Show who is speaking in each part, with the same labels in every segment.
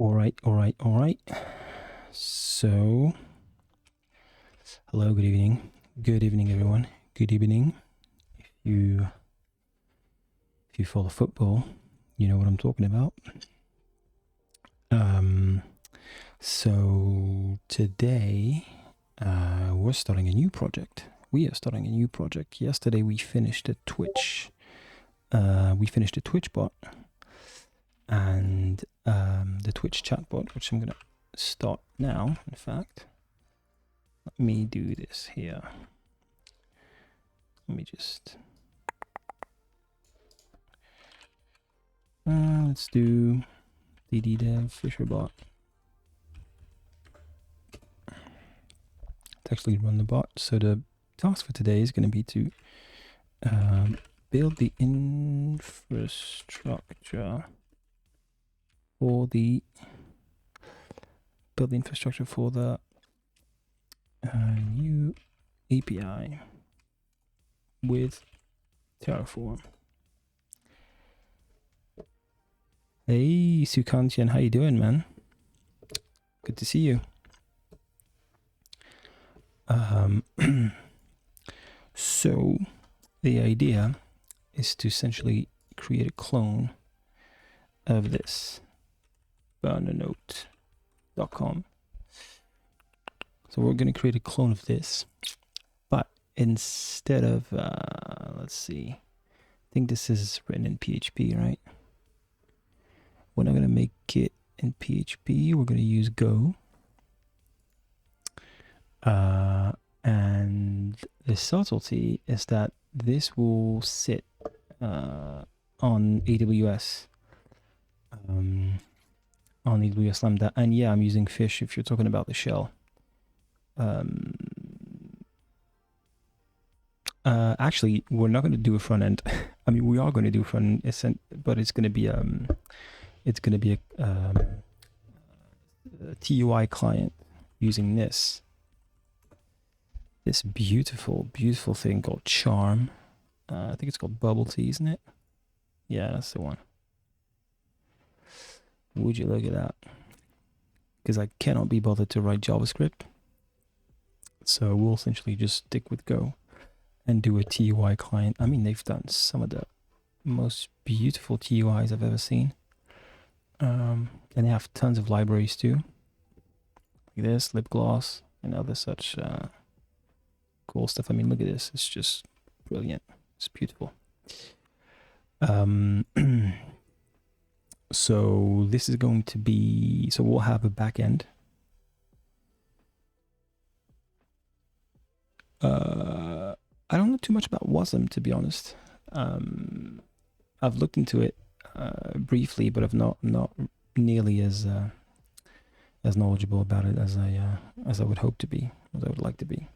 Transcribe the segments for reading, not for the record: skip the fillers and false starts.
Speaker 1: All right. So, hello, good evening. Good evening, everyone. Good evening. If you follow football, you know what I'm talking about. So today, we're starting a new project. We are starting a new project. Yesterday, we finished a Twitch. We finished a Twitch bot and the Twitch chatbot, which I'm gonna start now. In fact, let me do this here. Let me just let's do dddev fisherbot to actually run the bot. So the task for today is going to be to build the infrastructure for the new API with Terraform. Hey, Sukantian, how you doing, man? Good to see you. So the idea is to essentially create a clone of this burnernote.com. So we're going to create a clone of this, but instead of let's see, I think this is written in PHP, right? We're not going to make it in PHP. We're going to use Go. And the subtlety is that this will sit on AWS, on AWS Lambda. And yeah, I'm using fish if you're talking about the shell. Actually, we're not going to do a front end. I mean, we are going to do front end, but it's going to be a TUI client using this beautiful thing called Charm. I think it's called Bubble Tea, isn't it? Yeah, that's the one. Would you look at that? Because I cannot be bothered to write JavaScript, so we'll essentially just stick with Go and do a TUI client. I mean, they've done some of the most beautiful TUIs I've ever seen. And they have tons of libraries too, like this, lip gloss, and other such cool stuff. I mean, look at this. It's just brilliant. It's beautiful. So this is going to be, so we'll have a back end. I don't know too much about WASM, to be honest. I've looked into it briefly, but I'm not nearly as knowledgeable about it as I would hope to be, as I would like to be.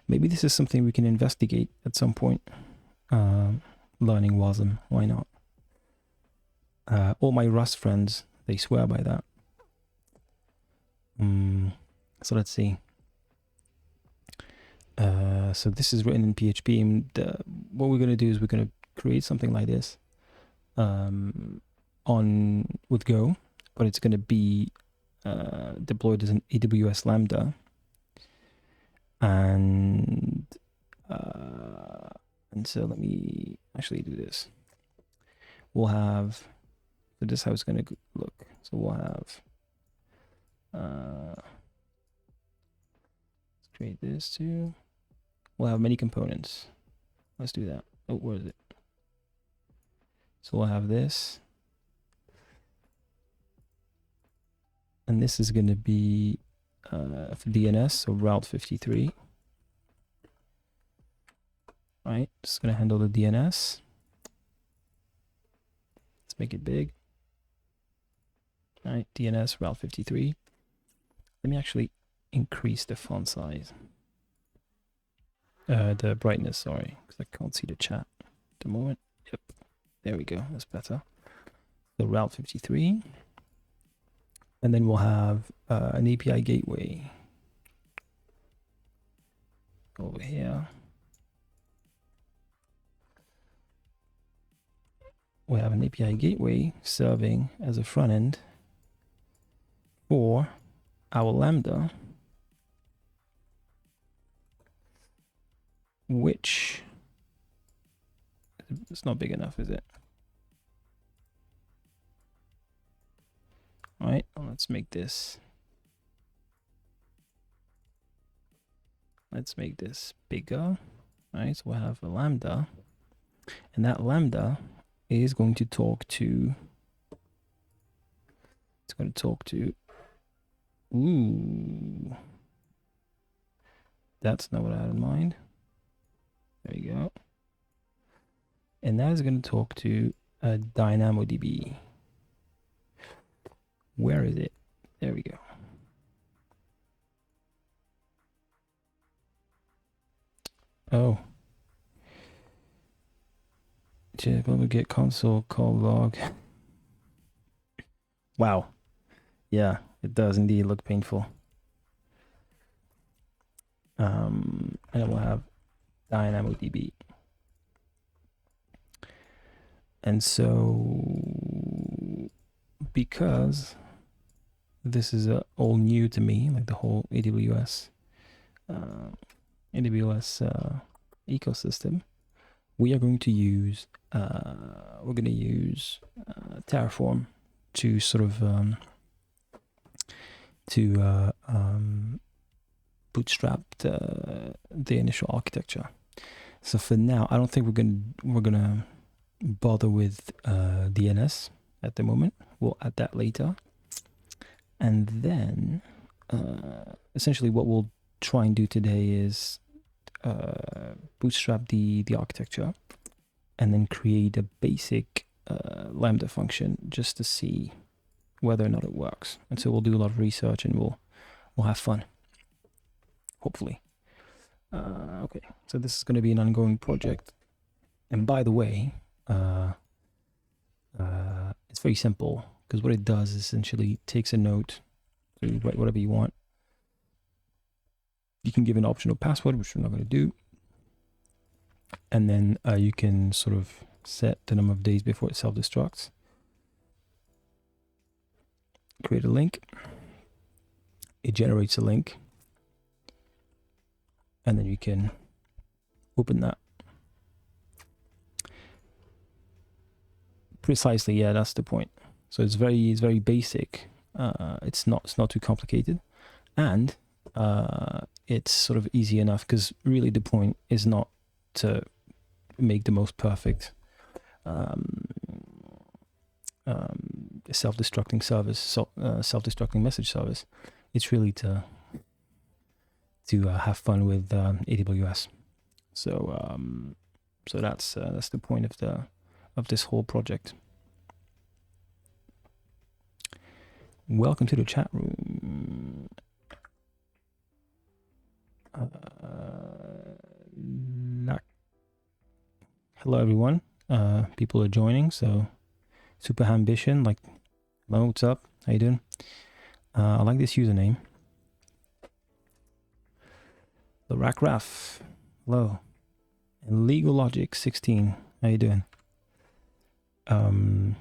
Speaker 1: Maybe this is something we can investigate at some point. Learning WASM, why not? All my Rust friends, they swear by that. So let's see. So this is written in PHP, and what we're going to do is we're going to create something like this with Go, but it's going to be deployed as an AWS Lambda, and so let me actually do this. We'll have, so this is how it's going to look. So we'll have let's create this too. We'll have many components. Let's do that. Oh, where is it? So we'll have this. And this is going to be for DNS, so Route 53. Right, just going to handle the DNS. Let's make it big. All right, DNS Route 53. Let me actually increase the font size. The brightness, sorry, because I can't see the chat at the moment. Yep, there we go, that's better. The Route 53. And then we'll have an API gateway over here. we have an API gateway serving as a front end for our Lambda, which it's not big enough, is it? All right, well, let's make this bigger. All right, so we'll have a Lambda, and that Lambda is going to talk to, ooh, that's not what I had in mind. There you go. And that is going to talk to a DynamoDB. Where is it? There we go. Oh. Get console call log. Wow. Yeah, it does indeed look painful. And then we'll have DynamoDB. And so, because this is all new to me, like the whole AWS ecosystem, we are going to use Terraform to sort of bootstrap the initial architecture. So for now, I don't think we're gonna bother with DNS at the moment. We'll add that later, and then essentially what we'll try and do today is bootstrap the architecture, and then create a basic Lambda function just to see whether or not it works. And so we'll do a lot of research, and we'll have fun, hopefully. Okay, so this is going to be an ongoing project. And by the way, it's very simple, because what it does is essentially takes a note, so you write whatever you want. You can give an optional password, which we're not going to do. And then you can sort of set the number of days before it self-destructs. Create a link. It generates a link. And then you can open that. Precisely, yeah, that's the point. So it's very basic. It's not too complicated, and it's sort of easy enough, because really the point is not to make the most perfect self-destructing service, self-destructing message service. It's really to have fun with AWS. So so that's the point of this whole project. Welcome to the chat room. Hello everyone. People are joining, so Super Ambition, like, hello, what's up? How you doing? I like this username. The Rackraf, hello. And Legal Logic 16, how you doing? All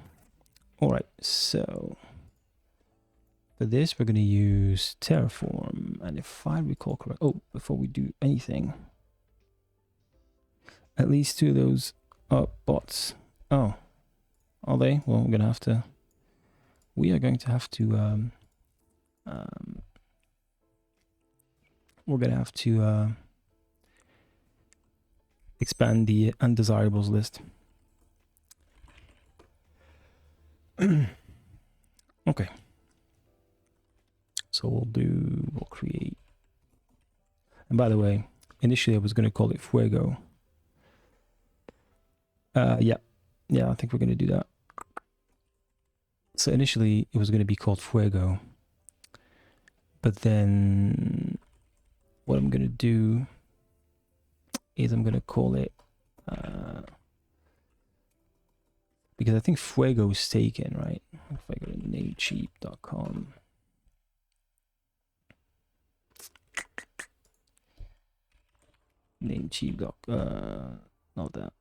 Speaker 1: right, so for this we're going to use Terraform, and if I recall correct, before we do anything, at least two of those are bots. Oh, are they? Well, we are going to have to expand the undesirables list. Okay. So we'll create. And by the way, initially I was going to call it Fuego. Yeah, I think we're going to do that. So initially it was going to be called Fuego, but then what I'm going to do is I'm going to call it, because I think Fuego is taken, right? If I go to namecheap.com. Namecheap. Not that.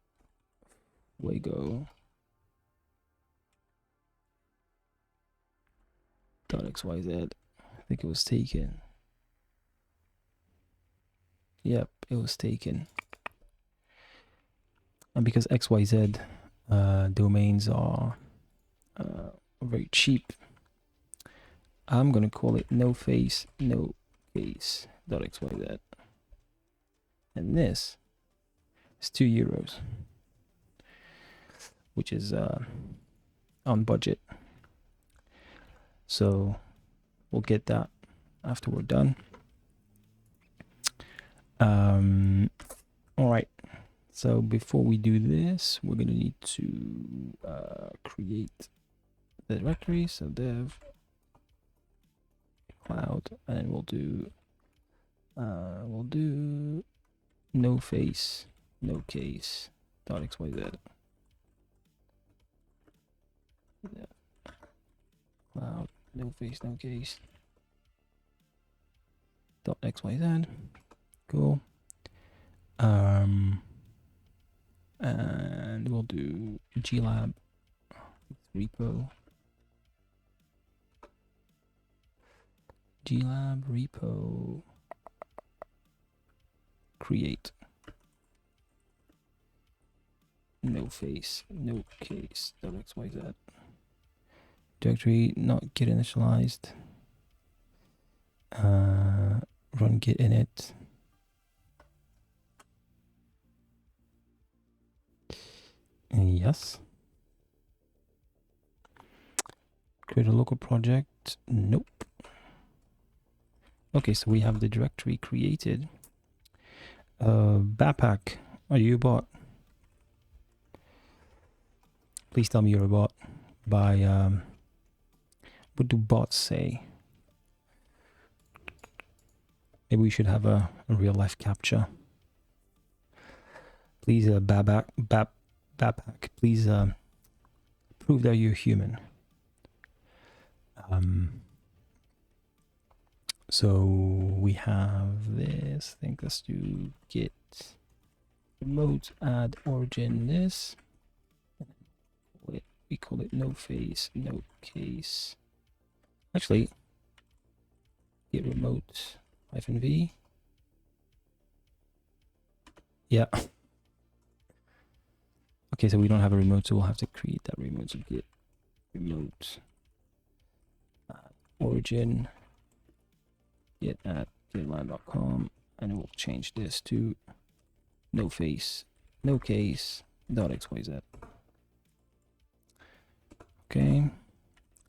Speaker 1: Fuego. .xyz. I think it was taken. Yep, it was taken. And because XYZ domains are very cheap, I'm gonna call it nofacenocase.xyz. And this is €2, which is on budget. So we'll get that after we're done. All right. So before we do this, we're gonna need to create the directory. So dev cloud, and then we'll do nofacenocase.xyz. Yeah. Cloud nofacenocase.xyz. Cool. And we'll do glab repo. glab repo create nofacenocase.xyz. Directory not get initialized. Run git init. Yes. Create a local project. Nope. Okay, so we have the directory created. Backpack, are you a bot? Please tell me you're a bot. By what do bots say? Maybe we should have a real life captcha. Please, Backpack, please prove that you're human. So we have this. I think let's do git remote add origin this. We call it nofacenocase. Actually, git remote -v. Yeah. Okay, so we don't have a remote, so we'll have to create that remote. So git remote origin git at gitlab.com, and we'll change this to nofacenocase.xyz. Okay,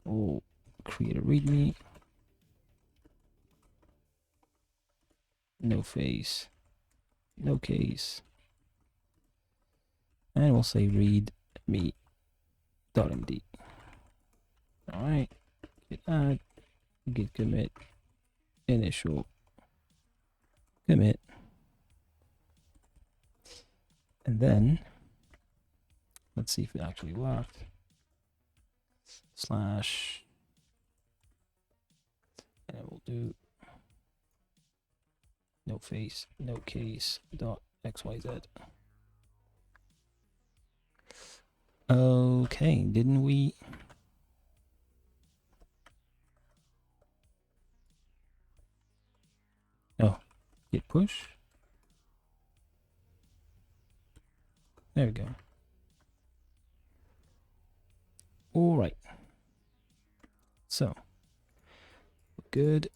Speaker 1: we'll create a readme. nofacenocase, and we'll say readme.md. All right, git add, git commit, initial commit, and then let's see if it actually worked. Slash, and we'll do nofacenocase.xyz. Okay, didn't we? Oh, git push. There we go. All right. So, good.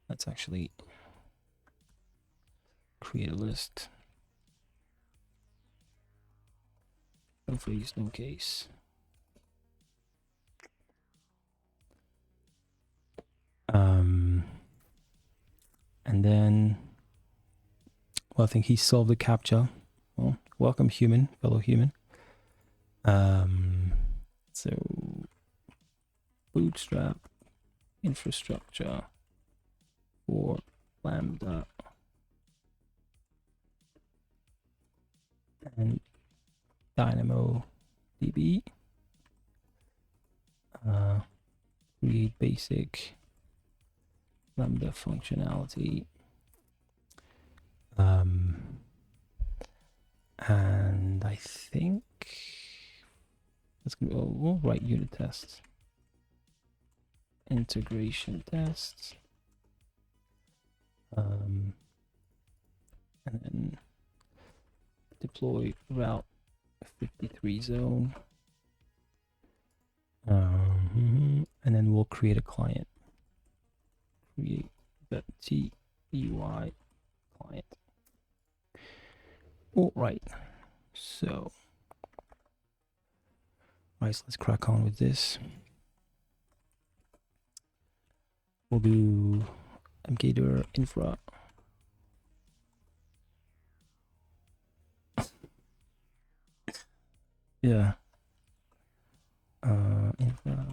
Speaker 1: Let's actually create a list. nofacenocase. And then, well, I think he solved the captcha. Well, welcome, human, fellow human. So bootstrap infrastructure for Lambda and DynamoDB. Create basic Lambda functionality. And I think let's go. We'll write unit tests. integration tests. And then deploy route 53 zone. And then we'll create a client. Create that TUI client. All right. So, right, so let's crack on with this. We'll do mkdir infra. Yeah. Infra.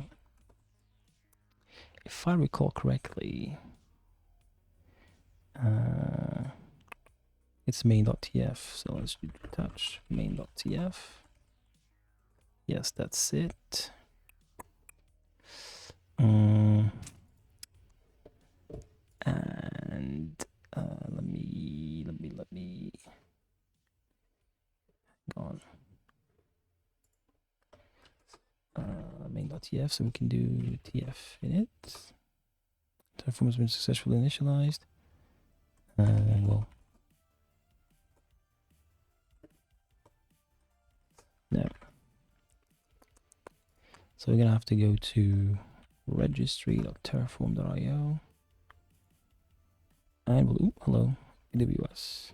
Speaker 1: If I recall correctly, it's main.tf. So let's do touch main.tf. Yes, that's it. And let me hang on. Main.tf, so we can do tf init. Terraform has been successfully initialized. And we'll no. So we're gonna have to go to registry.terraform.io. And we'll, hello, AWS.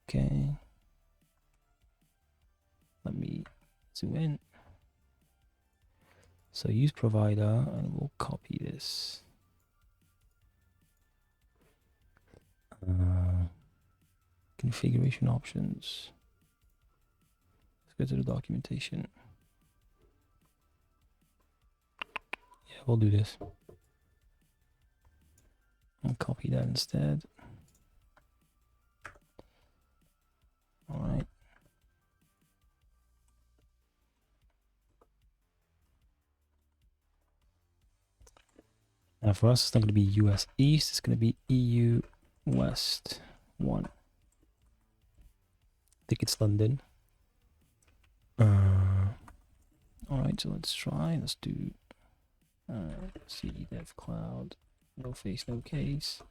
Speaker 1: Okay. Let me zoom in. So use provider, and we'll copy this. Configuration options. Let's go to the documentation. Yeah, we'll do this. I'll copy that instead. All right. Now for us, it's not going to be US East, it's going to be EU West 1. I think it's London. All right, so let's try. Let's do CD dev cloud, no face, no case.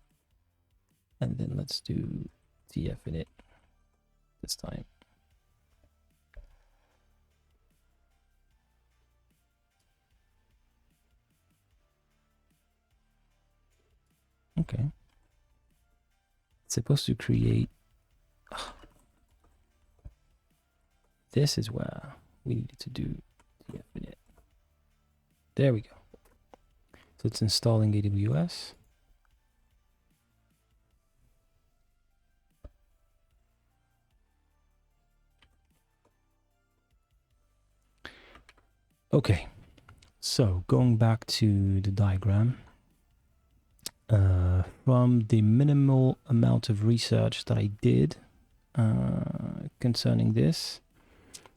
Speaker 1: And then let's do TF init this time. Okay. It's supposed to create. This is where we needed to do TF init. There we go. So it's installing AWS. Okay, so going back to the diagram, from the minimal amount of research that I did concerning this,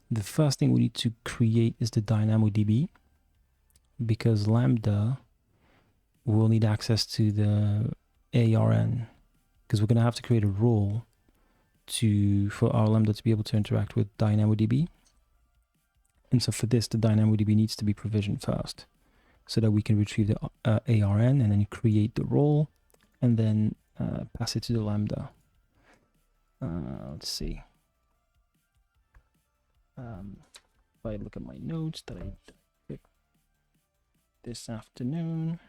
Speaker 1: the first thing we need to create is the DynamoDB, because Lambda will need access to the ARN, because we're going to have to create a role for our Lambda to be able to interact with DynamoDB. And so for this, the DynamoDB needs to be provisioned first, so that we can retrieve the ARN and then create the role and then pass it to the Lambda. Let's see. If I look at my notes that I did this afternoon.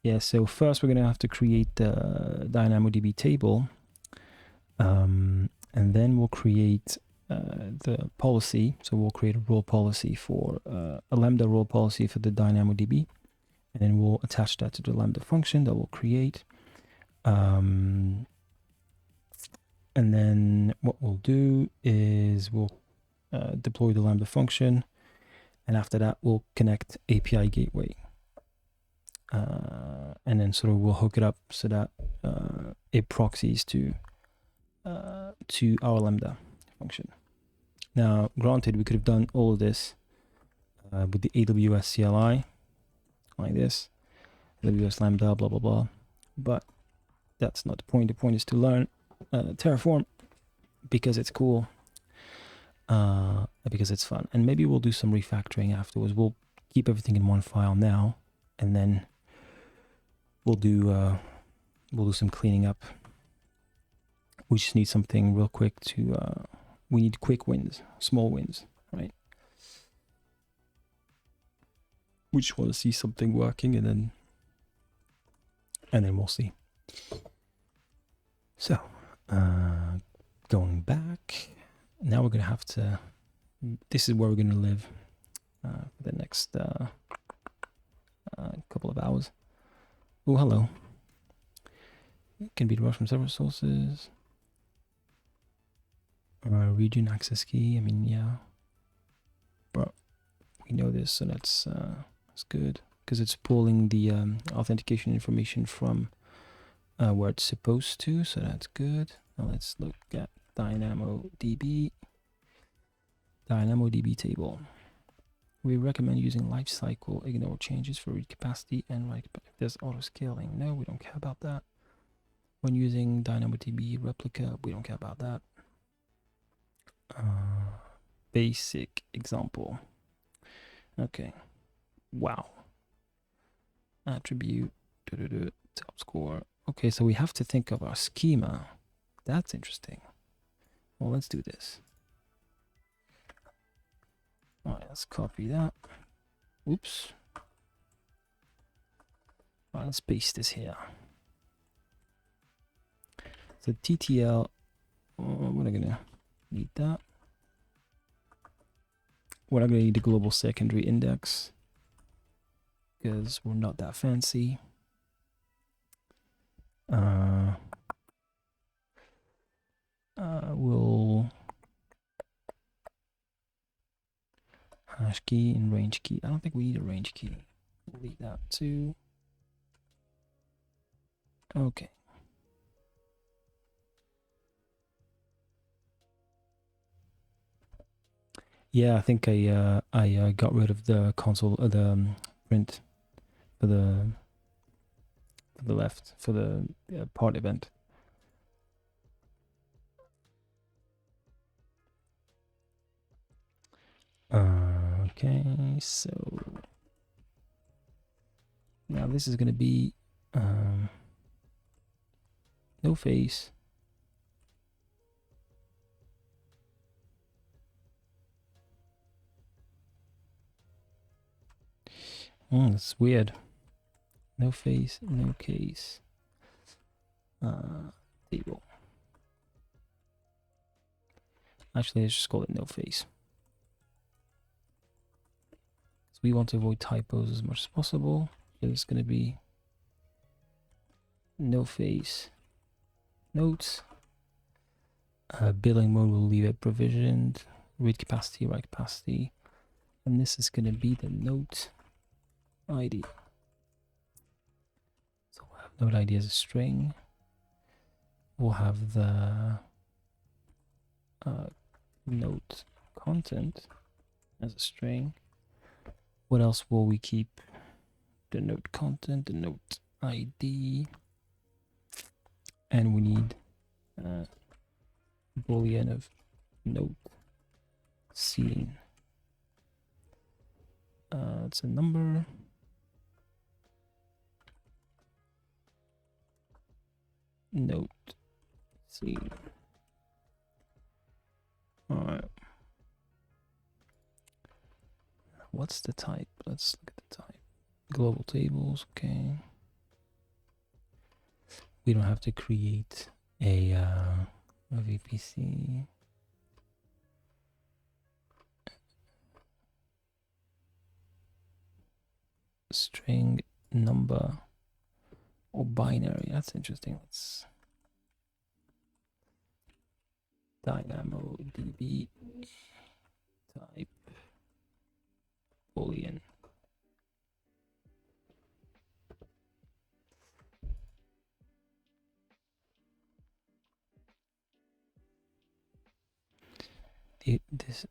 Speaker 1: Yeah, so first we're going to have to create the DynamoDB table. And then we'll create the policy. So we'll create a role policy for a Lambda role policy for the DynamoDB, and then we'll attach that to the Lambda function that we'll create. And then what we'll do is we'll deploy the Lambda function, and after that we'll connect API gateway, and then sort of we'll hook it up so that it proxies to our Lambda function. Now, granted, we could have done all of this with the AWS CLI, like this, AWS Lambda, blah, blah, blah. But that's not the point. The point is to learn Terraform because it's cool, because it's fun. And maybe we'll do some refactoring afterwards. We'll keep everything in one file now, and then we'll do some cleaning up. We just need something real quick to. We need quick wins, small wins, right? We just want to see something working, and then we'll see. So, going back, now we're gonna have to. This is where we're gonna live for the next couple of hours. Oh, hello. It can be derived from several sources. Region access key. I mean, yeah, but we know this, so that's good because it's pulling the authentication information from where it's supposed to. So that's good. Now let's look at DynamoDB. DynamoDB table. We recommend using lifecycle, ignore changes for read capacity and write. If there's auto scaling, no, we don't care about that. When using DynamoDB replica, we don't care about that. Basic example. Okay. Wow. Attribute. Top score. Okay, so we have to think of our schema. That's interesting. Well, let's do this. All right, let's copy that. Oops. All right, let's paste this here. So TTL, we're not gonna need that. We're not gonna need the global secondary index because we're not that fancy. We'll hash key and range key. I don't think we need a range key. We'll leave that too. Okay. Yeah, I think I got rid of the console, the print for the left for the part event. Okay, so now this is going to be no face. That's weird. No face, no case. Table. Actually, let's just call it no face. So we want to avoid typos as much as possible. So it's going to be no face notes. Billing mode will leave it provisioned. Read capacity, write capacity. And this is going to be the note ID. So we'll have note ID as a string. We'll have the note content as a string. What else will we keep? The note content, the note ID, and we need boolean of note scene. It's a number. Note scene. All right. What's the type? Let's look at the type. Global tables, okay. We don't have to create a VPC. String, number, or binary. That's interesting. Let's DynamoDB type boolean. This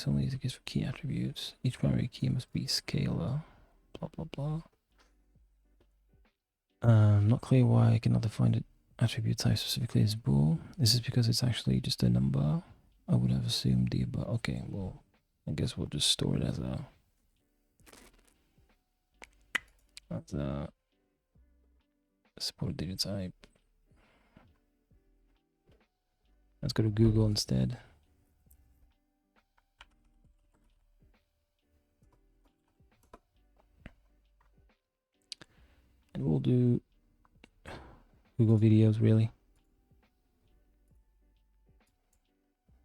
Speaker 1: only is the case for key attributes. Each primary key must be scalar. Blah blah blah. Not clear why I cannot define the attribute type specifically as bool. This is because it's actually just a number. I would have assumed the above. Okay, well, I guess we'll just store it as a That's support data type. Let's go to Google instead. And we'll do Google videos, really.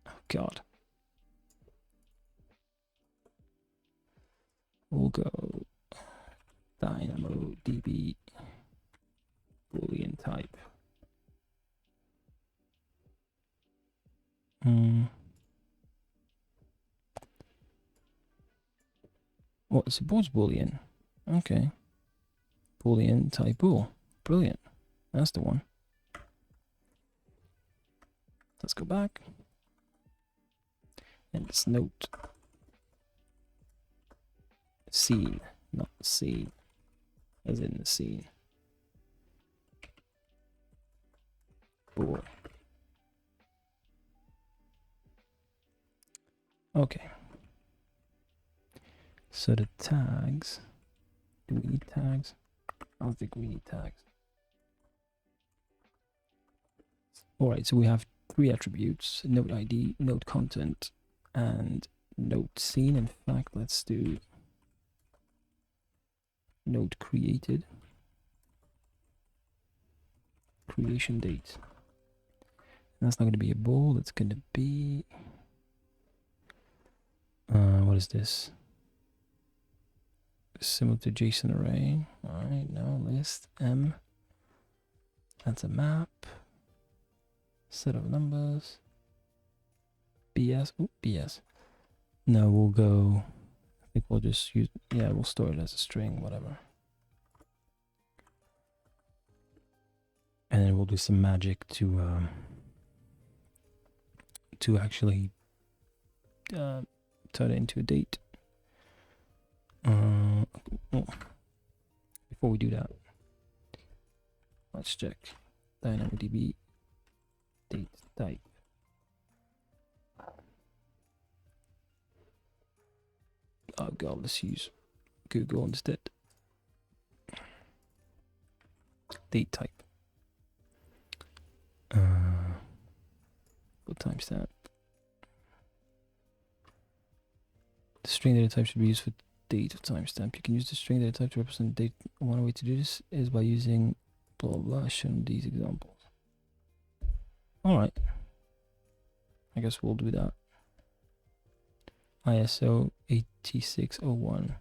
Speaker 1: Oh, God. We'll go DynamoDB Boolean type. What, it supports Boolean? Okay. Boolean type bool. Brilliant. That's the one. Let's go back. And it's note scene, not scene, as in the scene. Bool. Okay. So the tags. Do we need tags? I don't think we need tags. Alright, so we have 3 attributes: node ID, node content, and node scene. In fact, let's do node created, creation date. And that's not going to be a bool, it's going to be what is this? Similar to JSON array. Alright, no, list M. That's a map. Set of numbers. BS. Ooh, BS. No, we'll go. I think we'll just use. Yeah, we'll store it as a string, whatever. And then we'll do some magic to actually turn it into a date. Before we do that, let's check DynamoDB date type. Oh god, let's use Google instead. Date type. What timestamp? The string data type should be used for date of timestamp. You can use the string data type to represent date. One way to do this is by using blah blah, shown these examples. Alright. I guess we'll do that. ISO 8601.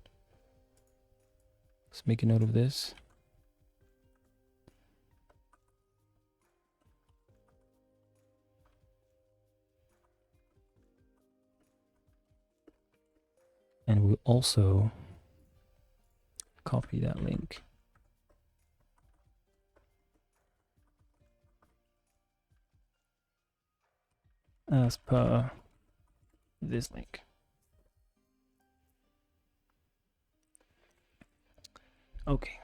Speaker 1: Let's make a note of this. And we'll also copy that link. As per this link. Okay.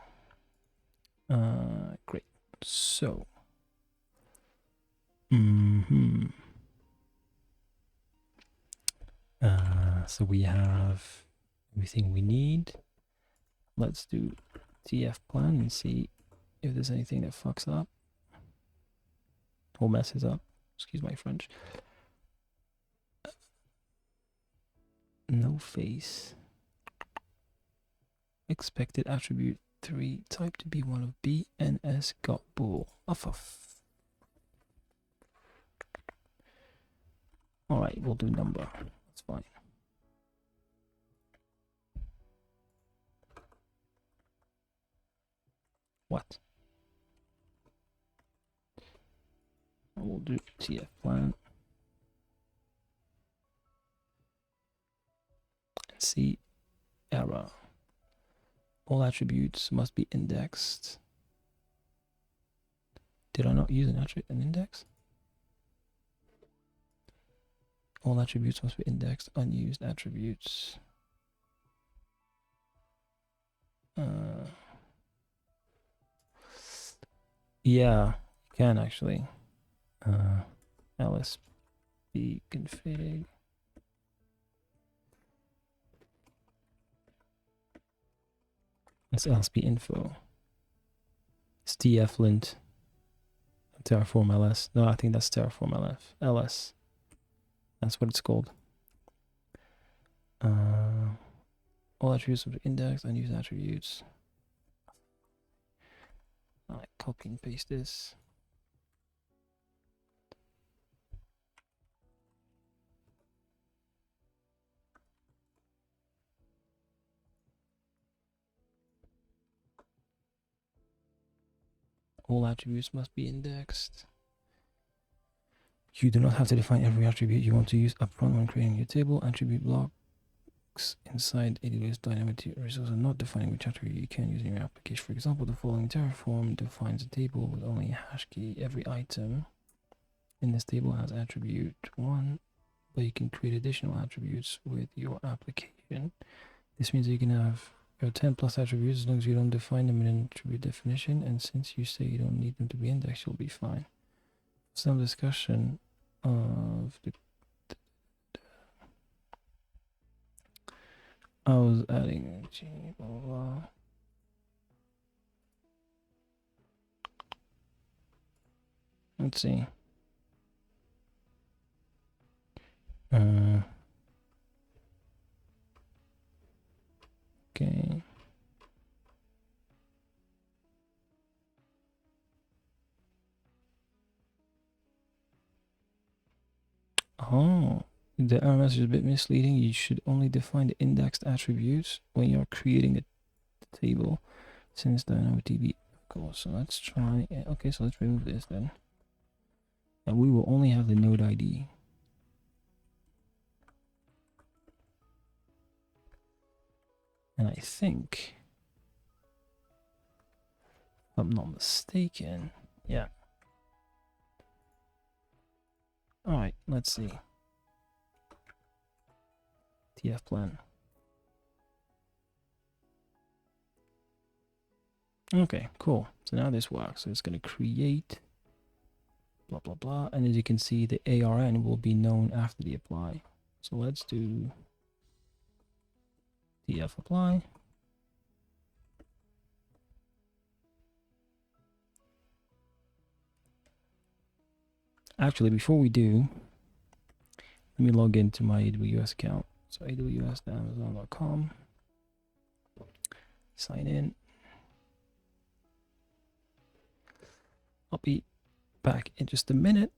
Speaker 1: Great. So. So we have everything we need. Let's do TF plan and see if there's anything that fucks up or messes up. Excuse my French. No face. Expected attribute 3 type to be one of B and S got bool. Alright, we'll do number. That's fine. What? We'll do TF plan. And see error. All attributes must be indexed. Did I not use an index? All attributes must be indexed. Unused attributes. Yeah, you can actually. LSB config. It's LSP info. It's tflint Terraform ls. No, I think that's Terraform ls. That's what it's called. All attributes of the index, unused attributes. I copy and paste this. All attributes must be indexed. You do not have to define every attribute you want to use upfront when creating your table. Attribute blocks inside AWS DynamoDB resource are not defining which attribute you can use in your application. For example, the following Terraform defines a table with only a hash key. Every item in this table has attribute 1, but you can create additional attributes with your application. This means that you can have 10 plus attributes as long as you don't define them in an attribute definition, and since you say you don't need them to be indexed, you'll be fine. Some discussion of the I was adding blah, blah, blah. Let's see. Okay. Oh, the error message is a bit misleading. You should only define the indexed attributes when you're creating a table, since DynamoDB, of course. So let's try. Okay, so let's remove this then. And we will only have the node ID. And I think, if I'm not mistaken, yeah. All right, let's see. TF plan. Okay, cool. So now this works. So it's going to create blah, blah, blah. And as you can see, the ARN will be known after the apply. So let's do TF apply. Actually, before we do, let me log into my AWS account. So aws.amazon.com. Sign in. I'll be back in just a minute.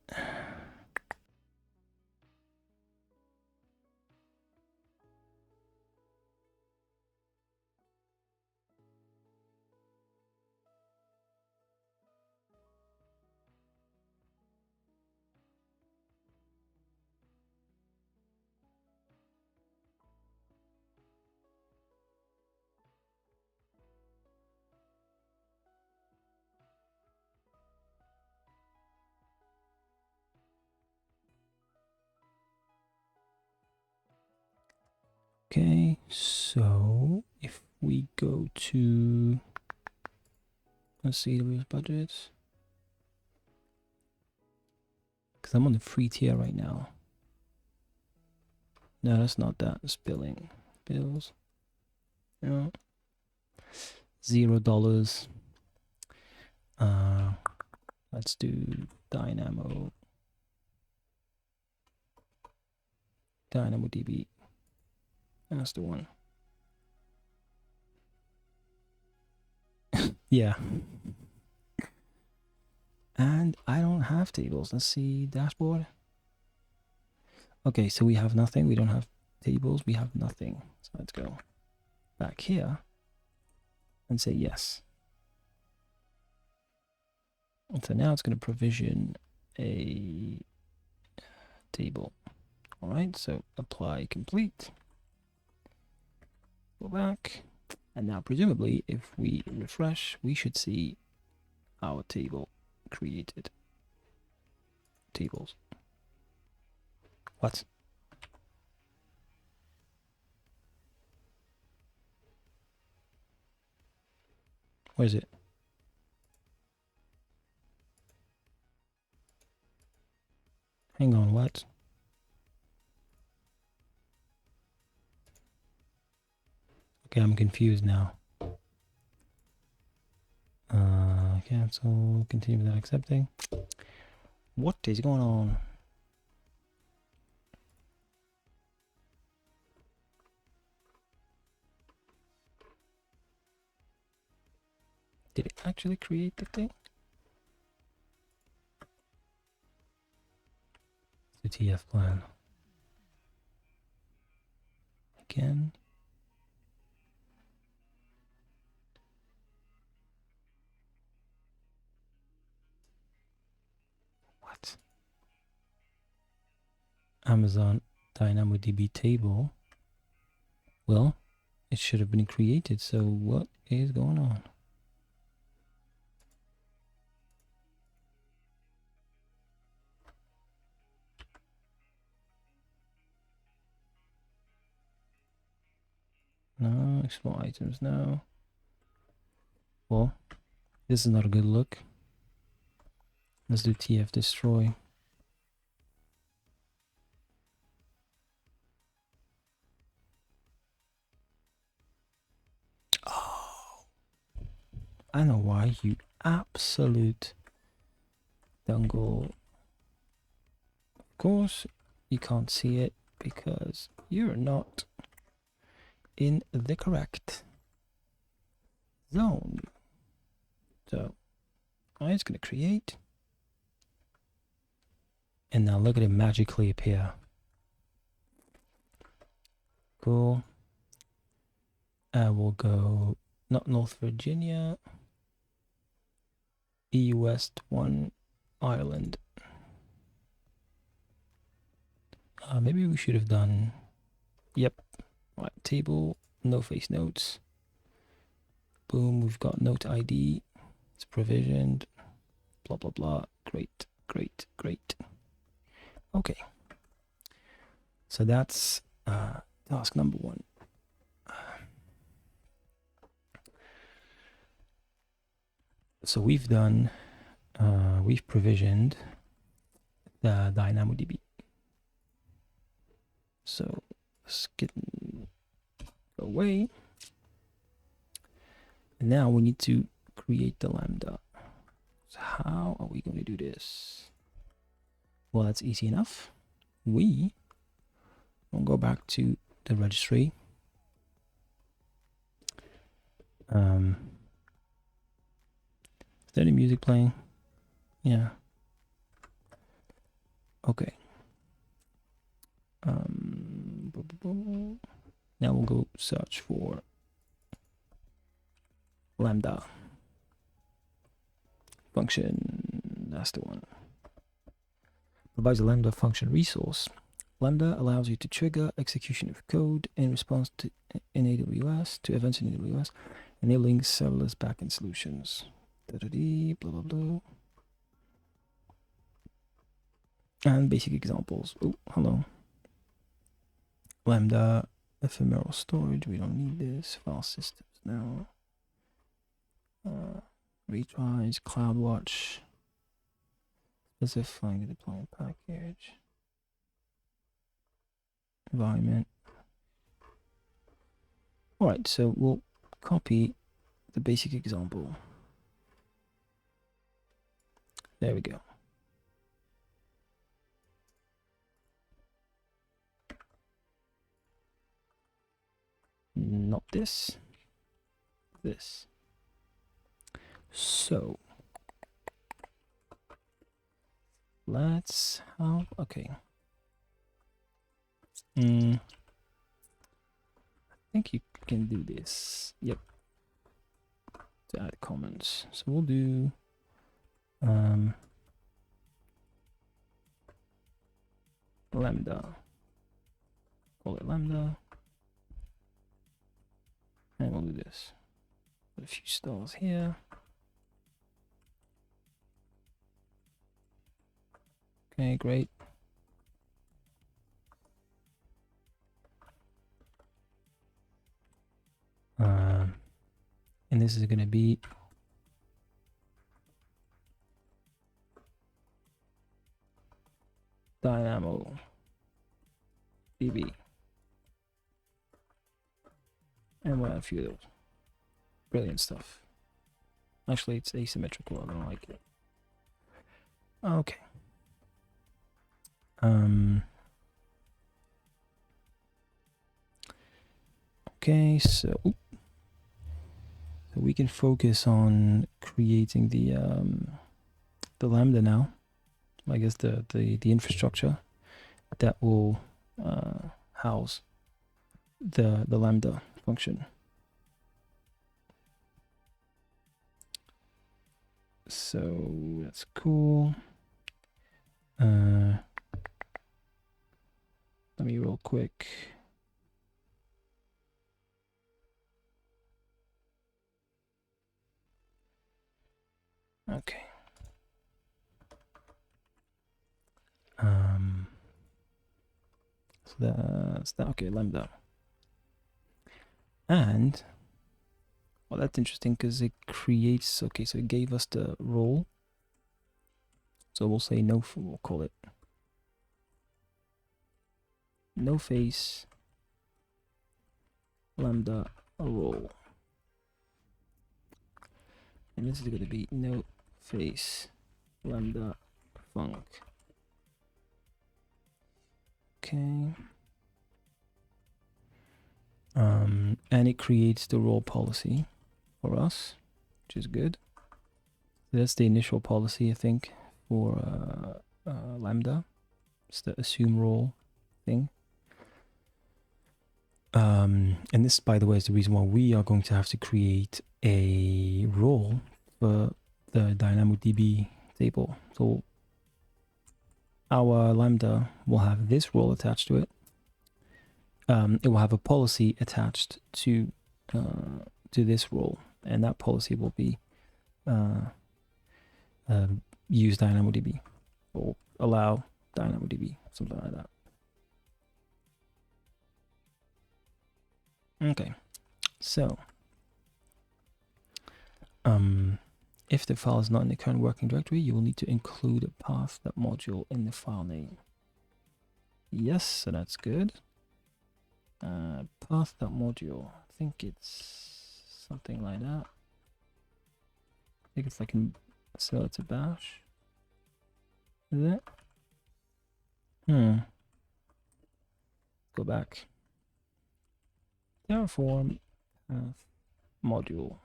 Speaker 1: Okay, so if we go to, let's see, AWS budgets, because I'm on the free tier right now. No, that's not that. It's billing. Bills. Yeah. $0. Let's do DynamoDB. That's the one. Yeah. And I don't have tables. Let's see dashboard. Okay, so we have nothing. We don't have tables. We have nothing. So let's go back here and say yes. And so now it's going to provision a table. All right, so apply complete. Go back. And now presumably if we refresh, we should see our table created. Tables. What? Where is it? Hang on, what? Okay, I'm confused now. cancel, continue without accepting. What is going on? Did it actually create the thing? The TF plan. Again. What? Amazon DynamoDB table. Well, it should have been created, so what is going on? No, explore items now. Well, this is not a good look. Let's do TF destroy. Oh, I know why, you absolute dongle. Of course, you can't see it because you're not in the correct zone. So I'm just gonna create, and now look at it magically appear. Cool. I will go not North Virginia, West 1 Ireland. Maybe we should have done, yep, right, table, no face notes. Boom, we've got note ID, it's provisioned, blah, blah, blah. Great, great, great. Okay. So that's task number 1. So we've done, we've provisioned the DynamoDB. So let's get away. And now we need to create the Lambda. So how are we going to do this? Well, that's easy enough. We will go back to the registry. Is there any music playing? Yeah. Okay. Now we'll go search for Lambda function. That's the one. Provides a Lambda function resource. Lambda allows you to trigger execution of code in response to in AWS to events in AWS, enabling serverless backend solutions. Blah blah blah. And basic examples. Oh, hello. Lambda ephemeral storage. We don't need this. File systems now. Retries, CloudWatch. Specifying the deployment package. Environment. Alright, so we'll copy the basic example. There we go. Not this. This. So let's have, okay. I think you can do this. Yep. To add comments. So we'll do Lambda. Call it Lambda. And we'll do this. Put a few stars here. Okay, great. And this is going to be DynamoDB. And we'll add a few of those. Brilliant stuff. Actually, it's asymmetrical. I don't like it. Okay. Okay, so we can focus on creating the Lambda now. I guess the infrastructure that will house the Lambda function. So that's cool. Let me real quick. Okay. So that's that. Okay, Lambda. And well, that's interesting because it creates. Okay, so it gave us the role. So we'll say no. We'll call it no face Lambda role, and this is going to be no face Lambda func. Okay. And it creates the role policy for us, which is good. That's the initial policy, I think, for Lambda. It's the assume role thing. And this, by the way, is the reason why we are going to have to create a role for the DynamoDB table. So our Lambda will have this role attached to it. It will have a policy attached to this role, and that policy will be use DynamoDB or allow DynamoDB, something like that. Okay, so if the file is not in the current working directory, you will need to include a path.module in the file name. Yes, so that's good. Path.module, I think it's something like that. I think it's like so it's a bash. Is it? Go back. Terraform path module.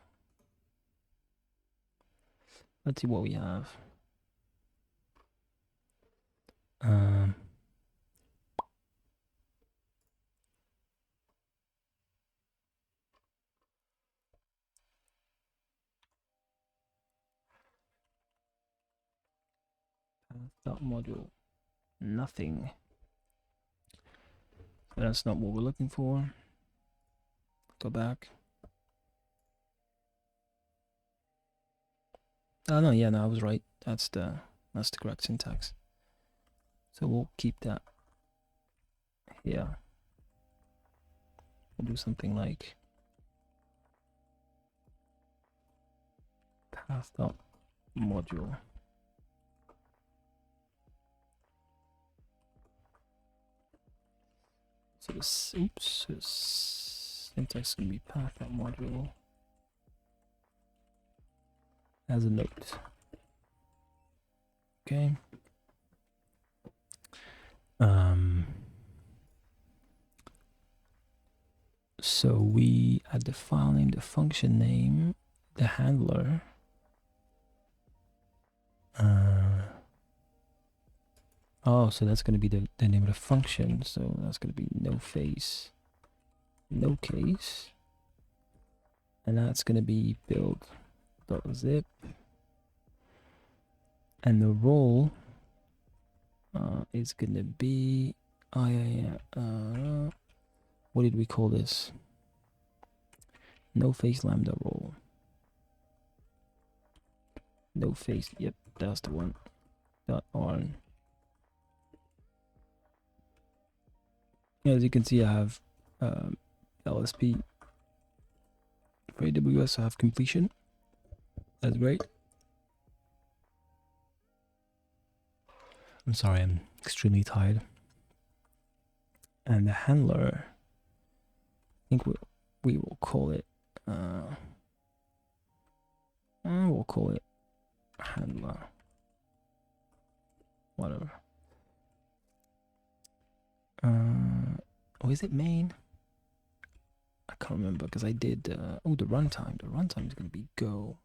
Speaker 1: Let's see what we have. Path.module. Nothing. So that's not what we're looking for. Go back. Oh no, yeah, no, I was right. That's the correct syntax. So we'll keep that here. We'll do something like path.module. So this, oops, this syntax can be path.module as a note. Okay. So we add the file name, the function name, the handler. Oh, so that's going to be the name of the function. So that's going to be nofacenocase, and that's going to be build.zip, and the role is going to be what did we call this? No face Lambda role. No face. Yep, that's the one. .on. As you can see, I have LSP. For AWS, I have completion. That's great. I'm sorry, I'm extremely tired. And the handler, I think we will call it And we'll call it handler. Whatever. Or is it main? I can't remember because I did. Oh, the runtime. The runtime is going to be Go.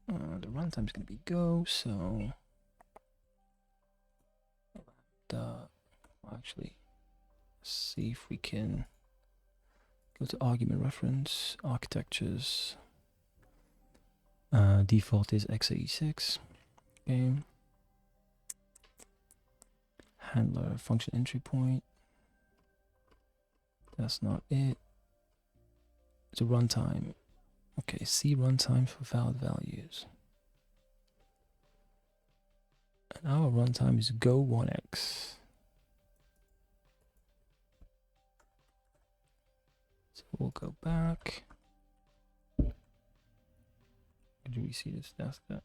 Speaker 1: The runtime is going to be Go. So, actually, let's see if we can go to argument reference, architectures. Default is x86. Okay. Handler function entry point. That's not it. It's a runtime. Okay, C runtime for valid values. And our runtime is Go 1x. So we'll go back. Where do we see this? That's that.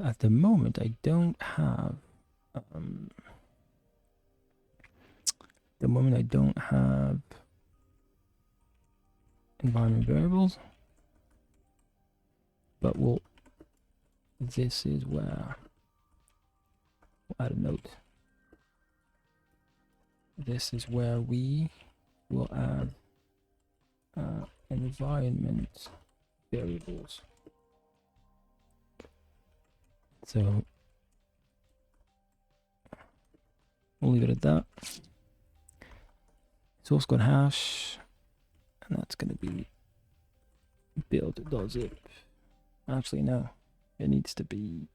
Speaker 1: At the moment, I don't have. Environment variables, but this is where we'll add a note. This is where we will add environment variables. So we'll leave it at that. Source code hash, and that's going to be build.zip. Actually, no, it needs to be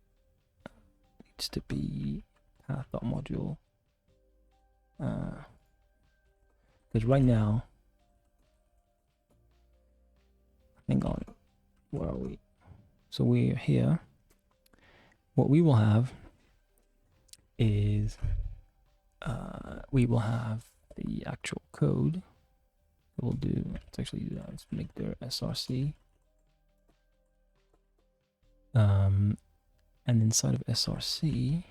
Speaker 1: path.module. Because right now, hang on, where are we? So we're here. What we will have is we will have the actual code. We'll do, let's actually do that. Let's make their src. And inside of src,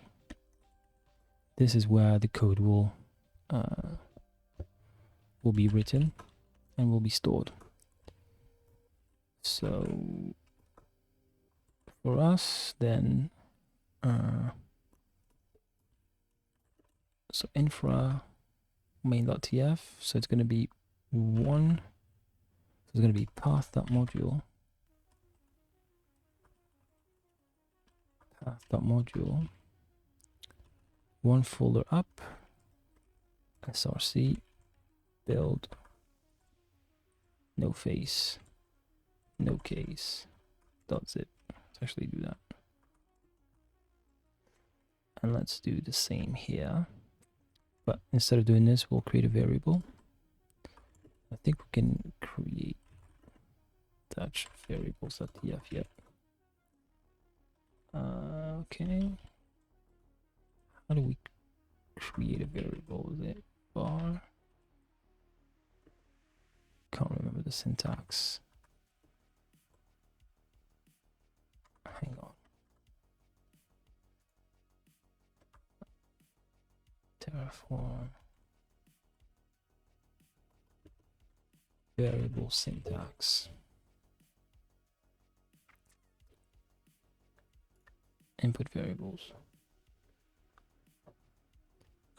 Speaker 1: this is where the code will be written and will be stored. So for us, then, so infra main.tf, so it's going to be one, so it's going to be path.module, one folder up, src, build, nofacenocase.xyz. .zip. Let's actually do that. And let's do the same here. But instead of doing this, we'll create a variable. I think we can create touch variables.tf yet. Okay. How do we create a variable? Is it var? Can't remember the syntax. Hang on. Terraform. Variable syntax. Input variables.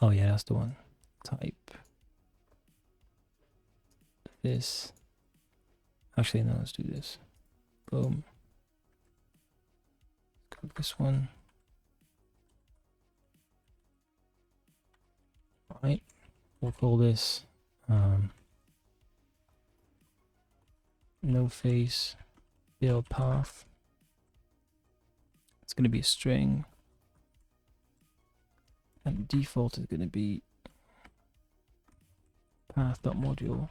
Speaker 1: Oh yeah, that's the one. Type this. Actually, no, let's do this. Boom. Let's go this one. All right. We'll call this no face build path. It's going to be a string, and default is going to be path.module.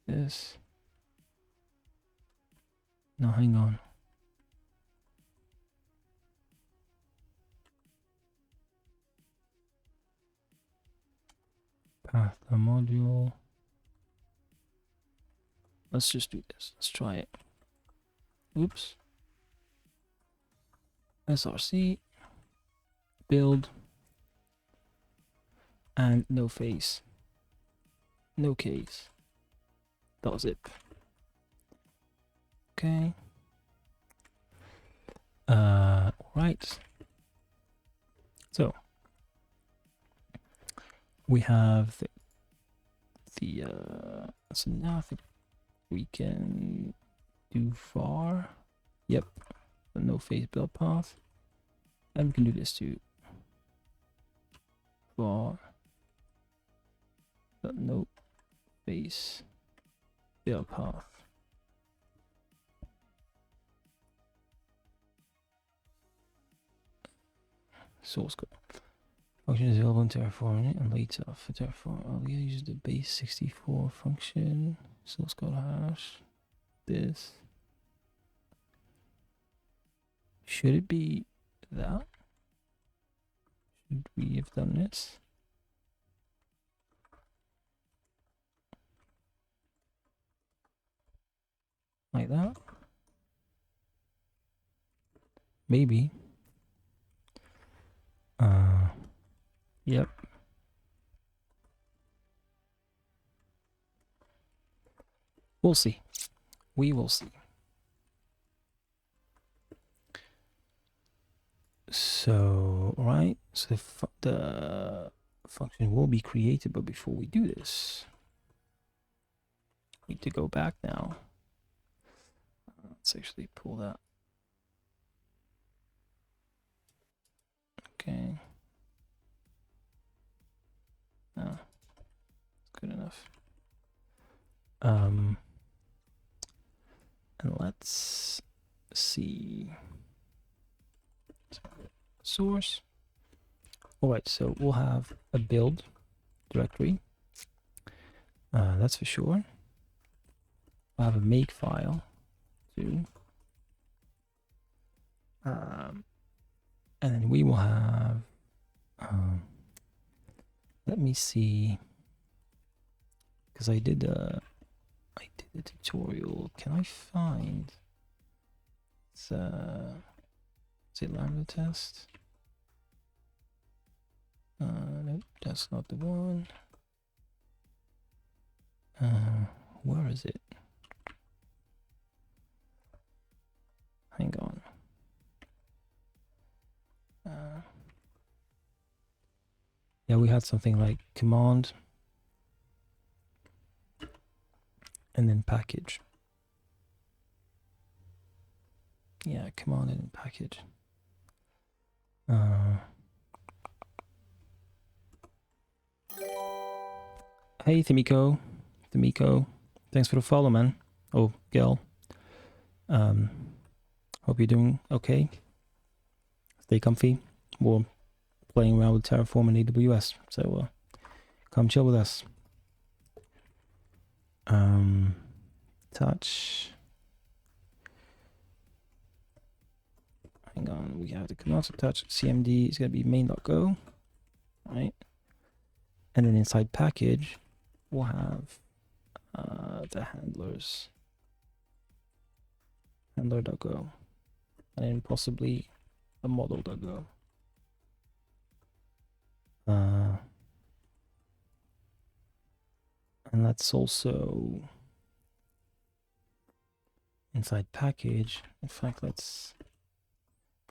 Speaker 1: This. No, hang on. Path.module. Let's just do this. Let's try it. Oops. src build and no face no case .zip. Okay. Right. So we have the so now I think we can do var. Yep. The no face build path. And we can do this too. var no face build path. Source code. Function is available in Terraform and later for Terraform. I'll use the base 64 function. Source code hash. This. Should it be that? Should we have done this? Like that? Maybe. Yep. We'll see. We will see. So, right. So the function will be created, but before we do this, we need to go back now. Let's actually pull that. Okay. No, good enough. And let's see. Source. All right, so we'll have a build directory. That's for sure. We'll have a make file too. And then we will have. Let me see, because I did a tutorial. Can I find the is it Lambda test? Nope, that's not the one. Where is it? Hang on. Yeah, we had something like command and then package. Yeah, command and package. Hey, Themiko, thanks for the follow, man. Oh, Gel. Hope you're doing okay. Stay comfy. We're playing around with Terraform and AWS, so come chill with us. Touch. Hang on, we have the command to touch. CMD is going to be main.go, right? And then inside package, we'll have the handlers. Handler.go. And then possibly a model.go. And let's also inside package. In fact, let's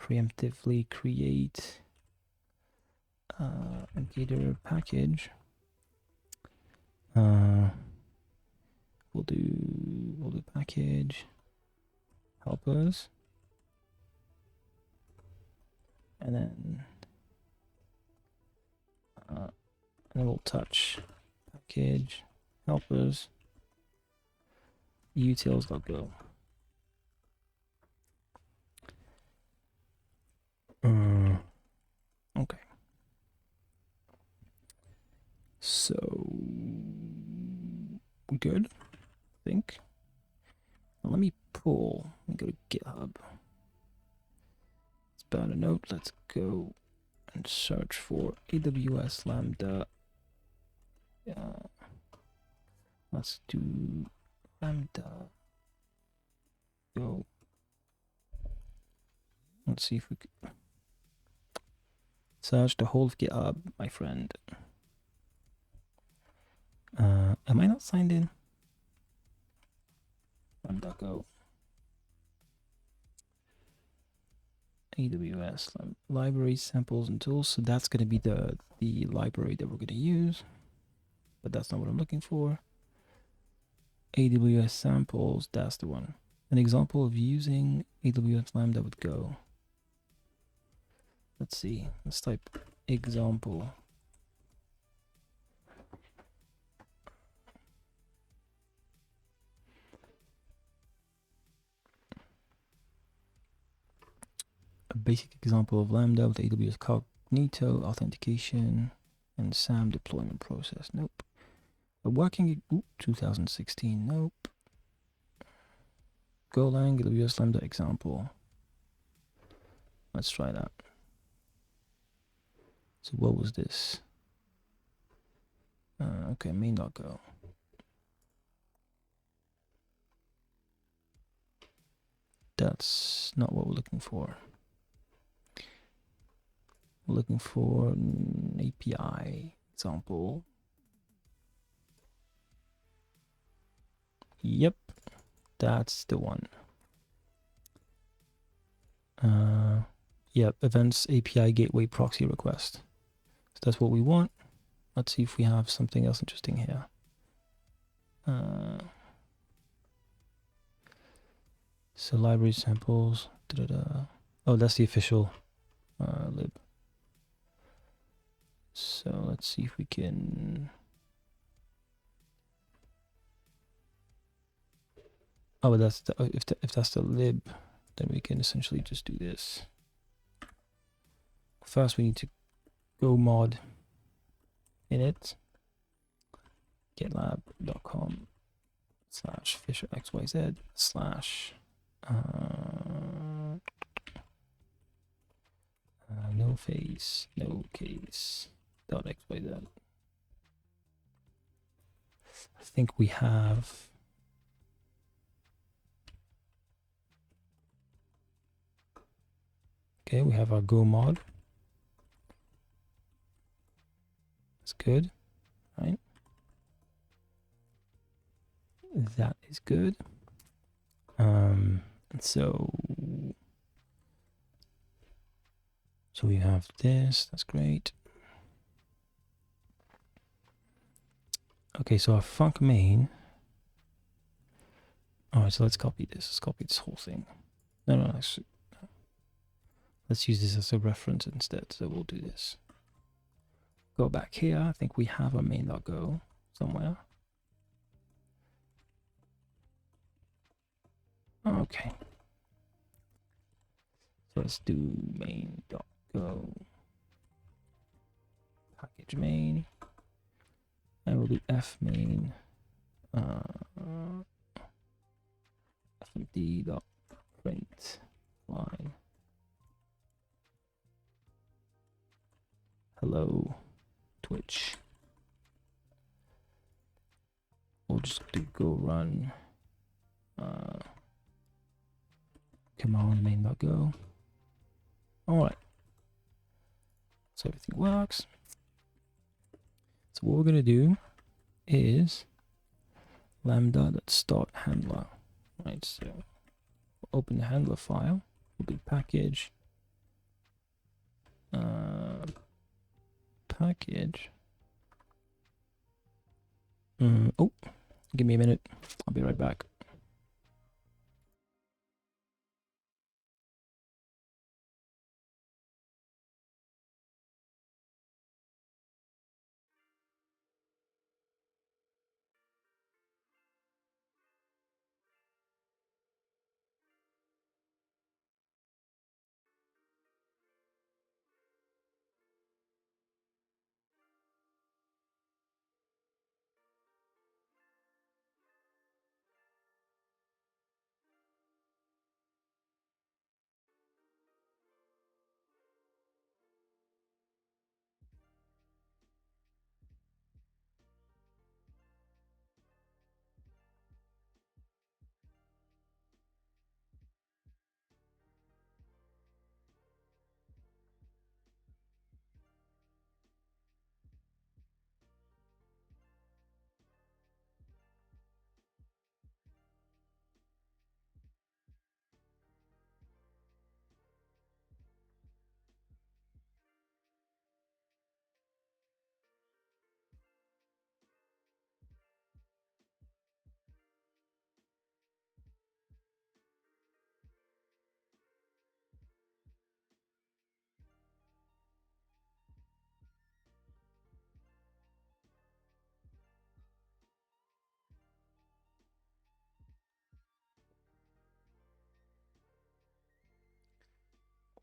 Speaker 1: preemptively create a Gator package. We'll do package helpers, and then we'll touch package helpers utils.go. Okay. So we're good, I think. Now let me pull and go to GitHub. It's about a note. Let's go and search for AWS Lambda. Let's do Lambda. Go. Let's see if we can search the whole of GitHub, my friend. Am I not signed in? Go. AWS library samples and tools. So that's going to be the library that we're going to use, but that's not what I'm looking for. AWS samples, that's the one. An example of using AWS Lambda with Go. Let's see. Let's type example. A basic example of Lambda with AWS Cognito authentication and SAM deployment process. Nope. A working 2016. Nope. Golang AWS Lambda example. Let's try that. So what was this? Okay, main.go. That's not what we're looking for. We're looking for an API example. Yep, that's the one. Yep, events API gateway proxy request. So that's what we want. Let's see if we have something else interesting here. So library samples. Oh, that's the official lib. So let's see if we can. Oh, but that's the, if that's the lib, then we can essentially just do this. First, we need to go mod init gitlab.com/fisherxyz/ nofacenocase.xyz. I think we have. Okay, we have our Go mod. That's good, right? That is good. So we have this. That's great. Okay, so our func main. All right, so let's copy this. Let's copy this whole thing. No. Let's use this as a reference instead. So we'll do this. Go back here. I think we have a main.go somewhere. Okay. So let's do main.go package main. And we'll do f main fmd.print line. Hello, Twitch. We'll just do go run command main.go. All right. So everything works. So what we're gonna do is lambda.start handler. Right. So we'll open the handler file. We'll do package. Package. Oh, give me a minute. I'll be right back.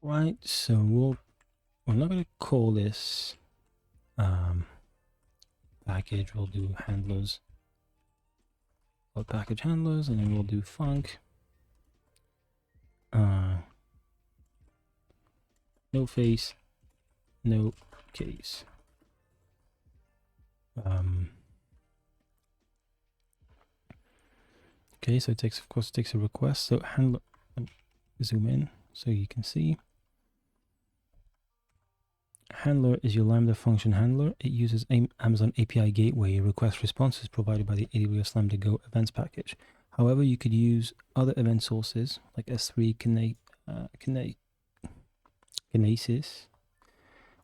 Speaker 1: Right, so we're not going to call this package. We'll do handlers, or package handlers, and then we'll do func no face, no case. Okay, so it takes, of course, it takes a request. So handler, zoom in so you can see. Handler is your Lambda function handler. It uses Amazon API Gateway request responses provided by the AWS Lambda Go events package. However, you could use other event sources like S3 Kinesis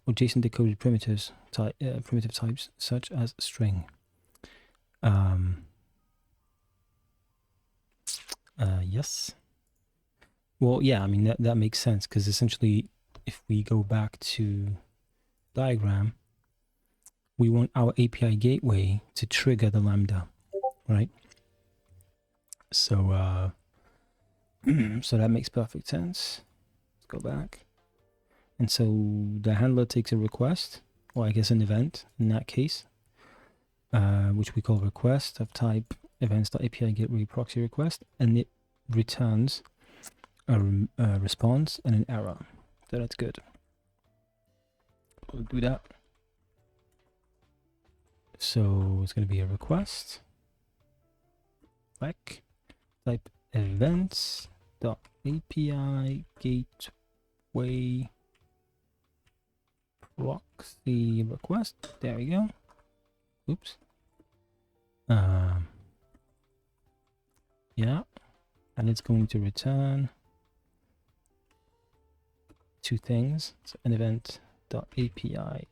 Speaker 1: or JSON decoded primitive types such as string. Yes. Well, yeah, I mean, that makes sense, because essentially, if we go back to diagram, we want our API gateway to trigger the Lambda, right? So, so that makes perfect sense. Let's go back. And so the handler takes a request, or I guess an event in that case, which we call request of type events.api gateway proxy request, and it returns a response and an error. So that's good. We'll do that. So it's going to be a request, like type events.api gateway proxy request. There we go. Oops. Yeah, and it's going to return two things. So an event.api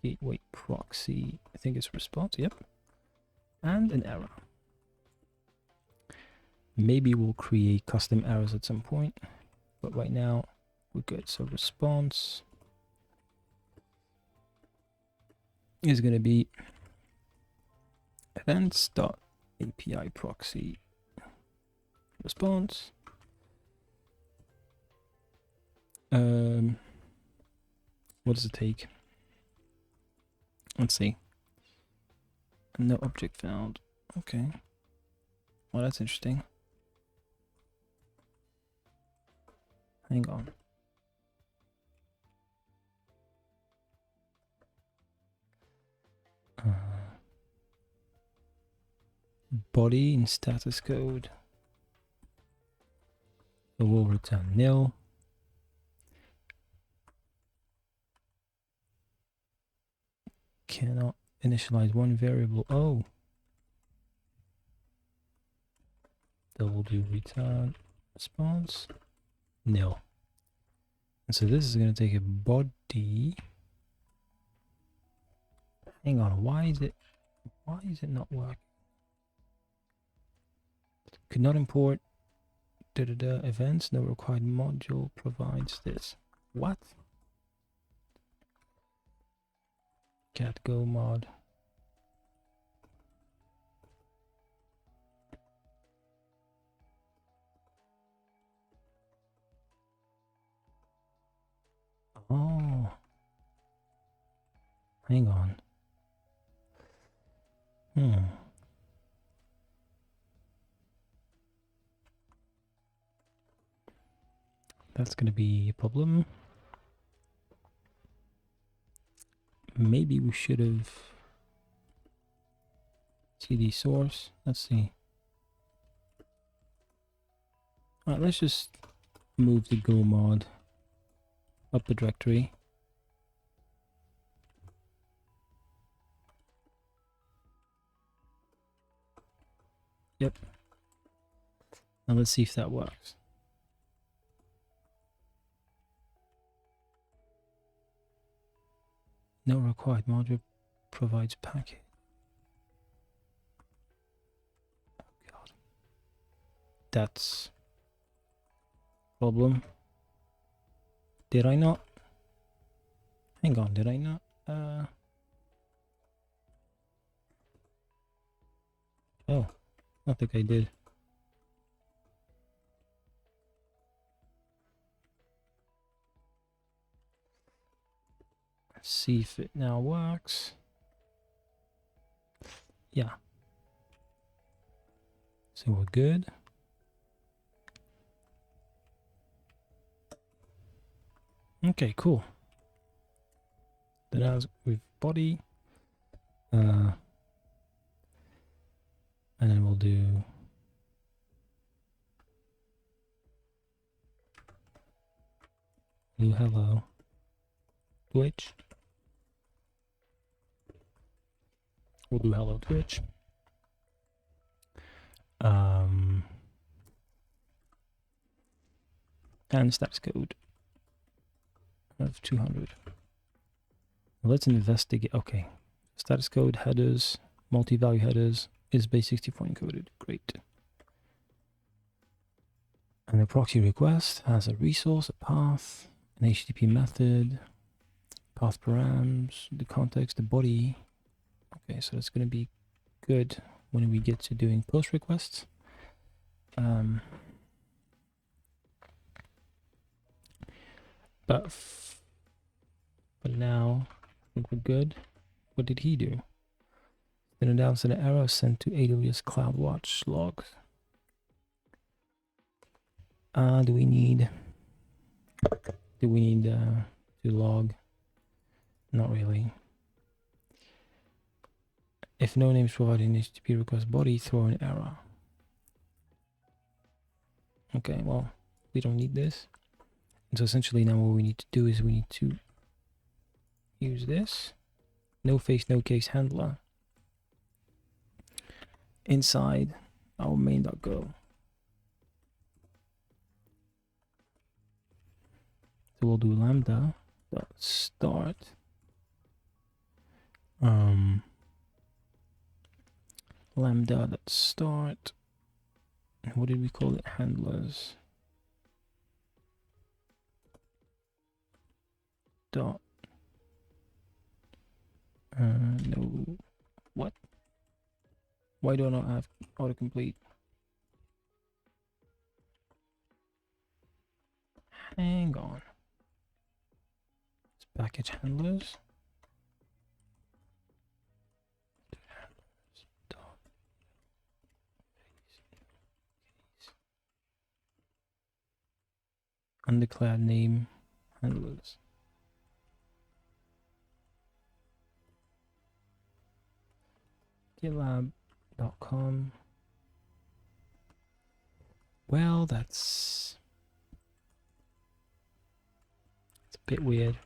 Speaker 1: gateway proxy, I think it's response, yep, and an error. Maybe we'll create custom errors at some point, but right now we're good. So response is going to be events.api proxy response. What does it take? Let's see. No object found. Okay. Well, that's interesting. Hang on. Body in status code. So we'll return nil. Cannot initialize one variable. Oh. So we'll do return response nil. And so this is going to take a body. Hang on, why is it not working? Could not import events. No required module provides this. What? Cat go mod. Oh, hang on. That's going to be a problem. Maybe we should have cd source. Let's see. All right, let's just move the go mod up the directory. Yep. Now let's see if that works. No required module provides packet. Oh god. That's problem. Did I not? Hang on, did I not? Oh, I think I did. See if it now works. Yeah. So we're good. Okay, cool. Then as with body, and then we'll do hello Twitch. We'll do hello Twitch. And status code of 200. Let's investigate. Okay, status code headers, multi-value headers is base64 encoded. Great. And the proxy request has a resource, a path, an HTTP method, path params, the context, the body. Okay, so that's going to be good when we get to doing post requests. But for now, I think we're good. What did he do? Then announced an error sent to AWS CloudWatch logs. Do we need to log? Not really. If no name is provided in HTTP request body, throw an error. Okay, well, we don't need this. And so essentially now what we need to do is we need to use this nofacenocase handler inside our main.go. So we'll do lambda dot start lambda dot start. What did we call it? Handlers dot no, what? Why do I not have autocomplete? Hang on. It's package handlers. Undeclared name handlers. GitLab.com. Well, it's a bit weird.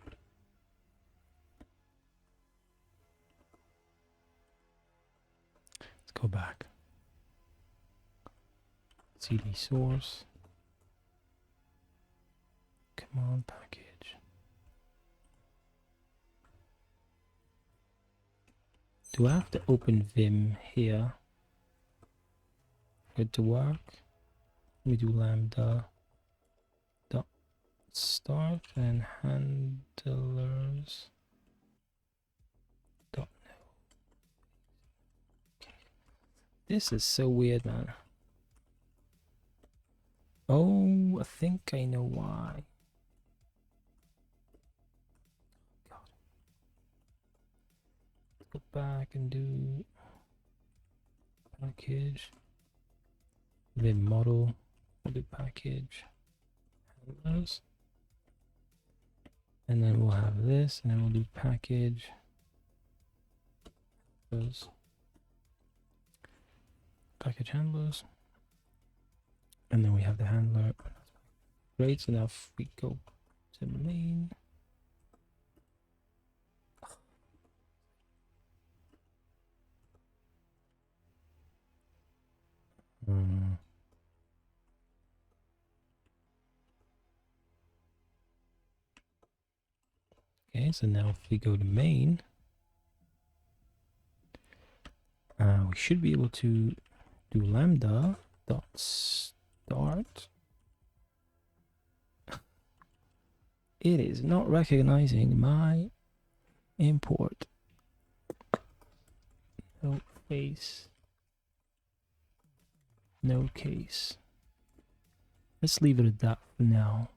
Speaker 1: Let's go back. CD source. Command package. Do I have to open Vim here for it to work? Let me do lambda dot start and handlers dot no. This is so weird, man. Oh, I think I know why. God. Let's go back and do package. Vim model. We'll do package handlers. And then we'll have this, and then we'll do package handlers. Package handlers. And then we have the handler. Great, so now if we go to main. Okay, so now if we go to main, we should be able to do lambda dot start. It is not recognizing my import. No face. No case. Let's leave it at that for now.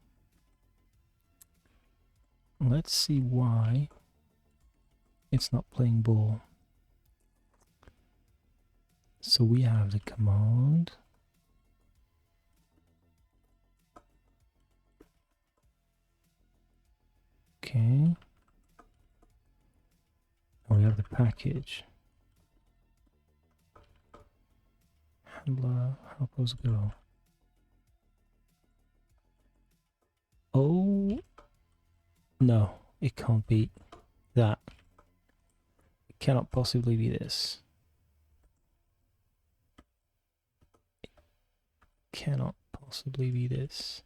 Speaker 1: Let's see why It's not playing ball. So we have the command. Okay. We have the package. Handler, help us go. Oh, no, it can't be that. It cannot possibly be this. It cannot possibly be this.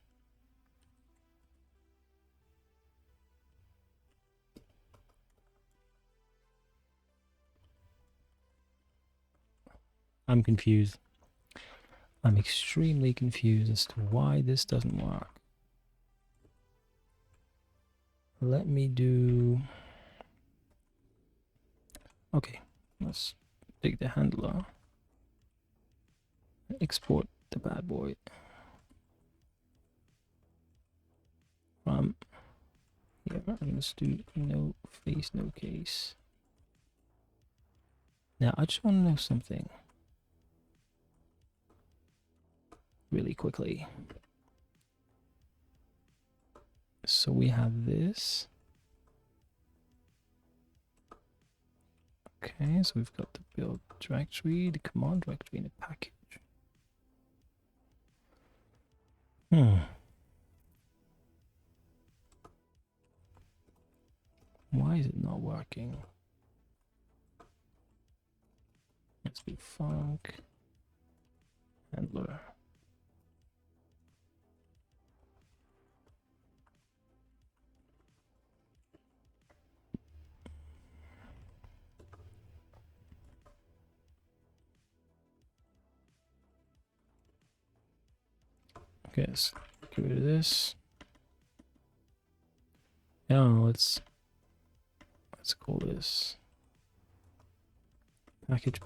Speaker 1: I'm confused. I'm extremely confused as to why this doesn't work. Let me do... Okay, let's take the handler. Export the bad boy. From here, and let's do no face, no case. Now, I just want to know something really quickly. So we have this. Okay, so we've got the build directory, the command directory, and the package. Why is it not working? Let's do func handler. Okay, let's get rid of this. Now let's call this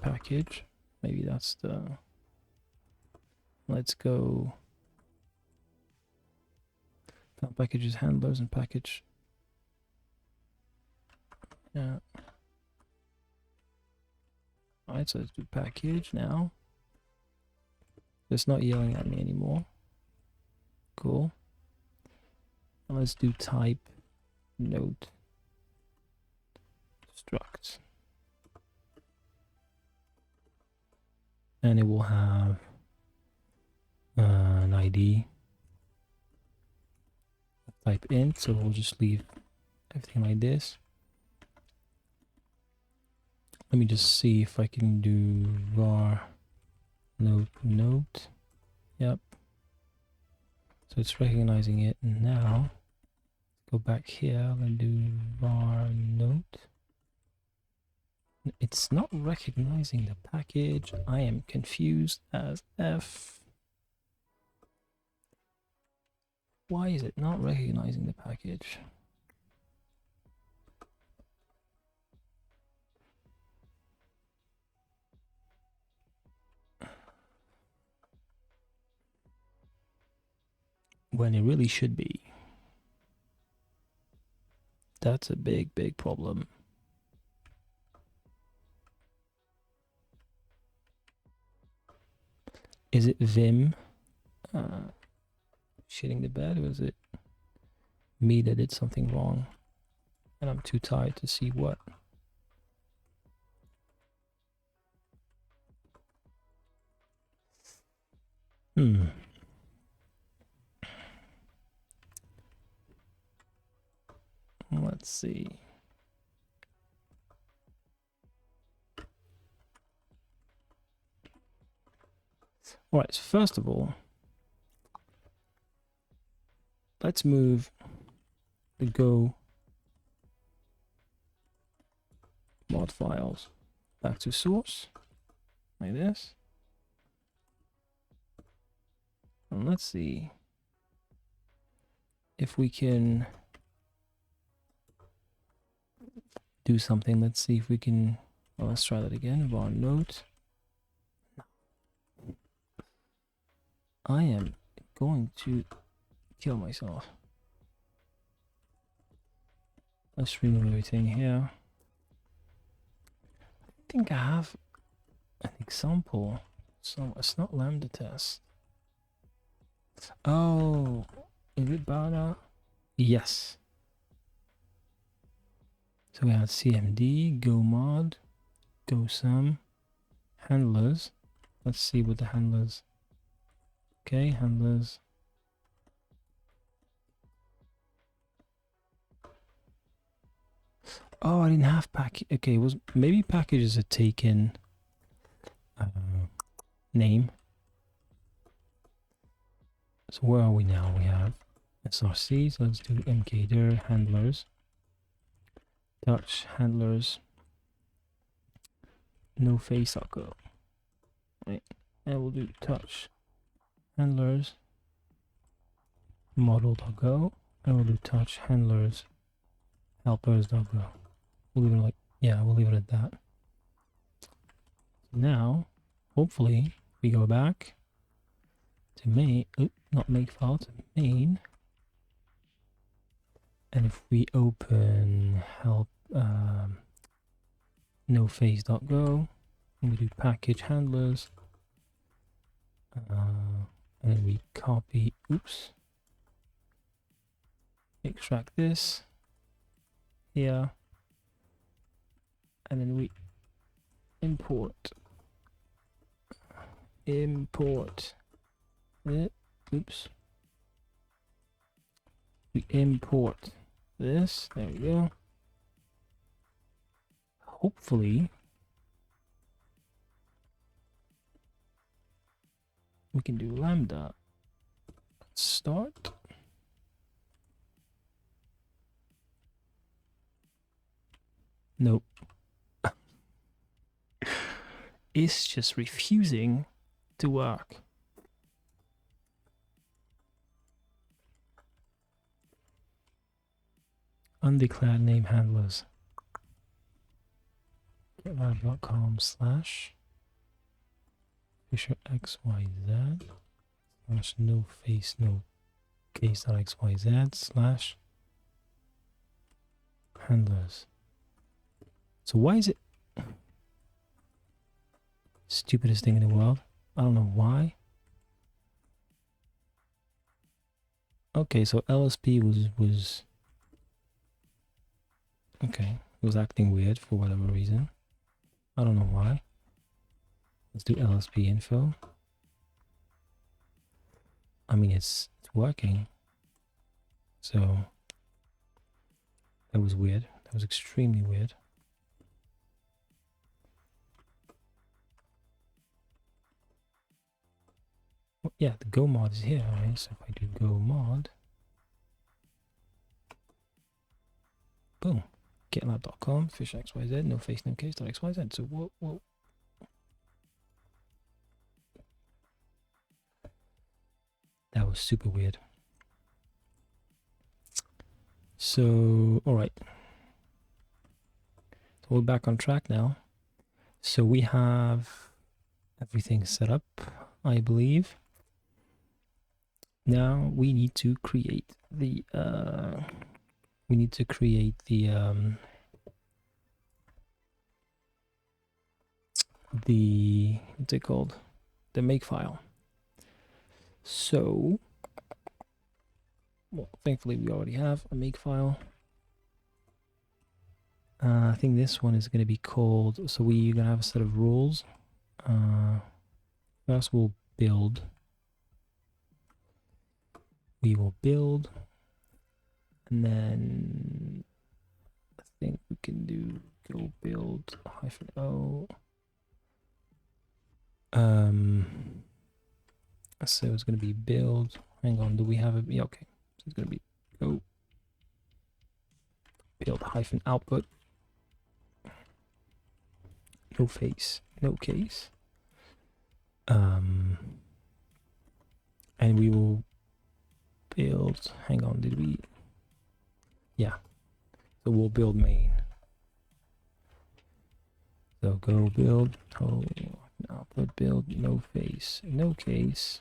Speaker 1: package. Maybe that's the... Let's go found packages, handlers, and package. Yeah. Alright, so let's do package now. It's not yelling at me anymore. Cool. And let's do type node struct. And it will have an ID. Type int, so we'll just leave everything like this. Let me just see if I can do var node. Yep. So it's recognizing it now. Go back here and do var node. It's not recognizing the package. I am confused as F. Why is it not recognizing the package? When it really should be. That's a big problem. Is it Vim shitting the bed, or is it me that did something wrong and I'm too tired to see what? Let's see. All right, so first of all, let's move the Go mod files back to source, like this. And let's see if we can do something. Let's see if we can, well, let's try that again. Var node. I am going to kill myself. Let's remove everything here. think I have an example. So it's not Lambda test. Oh, is it better? Yes. So we had cmd, go mod, go sum, handlers. Let's see what the handlers. Okay, handlers. Oh, I didn't have package. Okay, it was maybe packages are taken name. So where are we now? We have src. So let's do mkdir handlers. Touch handlers. nofacenocase.xyz. Right, and we'll do touch handlers model.go, and we'll do touch handlers helpers.go. We'll leave it like, yeah, we'll leave it at that. Now, hopefully, we go back to main, not make file, to main, and if we open help noface.go, and we do package handlers, and we copy, extract this here, and then we import it. We import this. There we go. Hopefully we can do Lambda. Start. Nope. It's just refusing to work. Undeclared name handlers. GitLab.com /FisherXYZ /nofacenocase.xyz /handlers. So why is it stupidest thing in the world? I don't know why. Okay, so LSP was okay. It was acting weird for whatever reason. I don't know why. Let's do LSP info. I mean, it's working. So that was weird. That was extremely weird. Well, yeah, the go mod is here, right? So if I do go mod, boom, GitLab.com, FisherXYZ, nofacenocase.xyz. So whoa. That was super weird. So, all right. So we're back on track now. So we have everything set up, I believe. Now we need to create the what's it called? The makefile. So, well, thankfully we already have a makefile. I think this one is going to be called, so we're going to have a set of rules. First we'll build. We will build, and then I think we can do go build -o. So it's going to be build. Hang on, do we have a? Yeah, okay. So it's going to be go build -output. No face, no case. And we will build, hang on, did we? Yeah. So we'll build main. So go build, output build, no face, no case.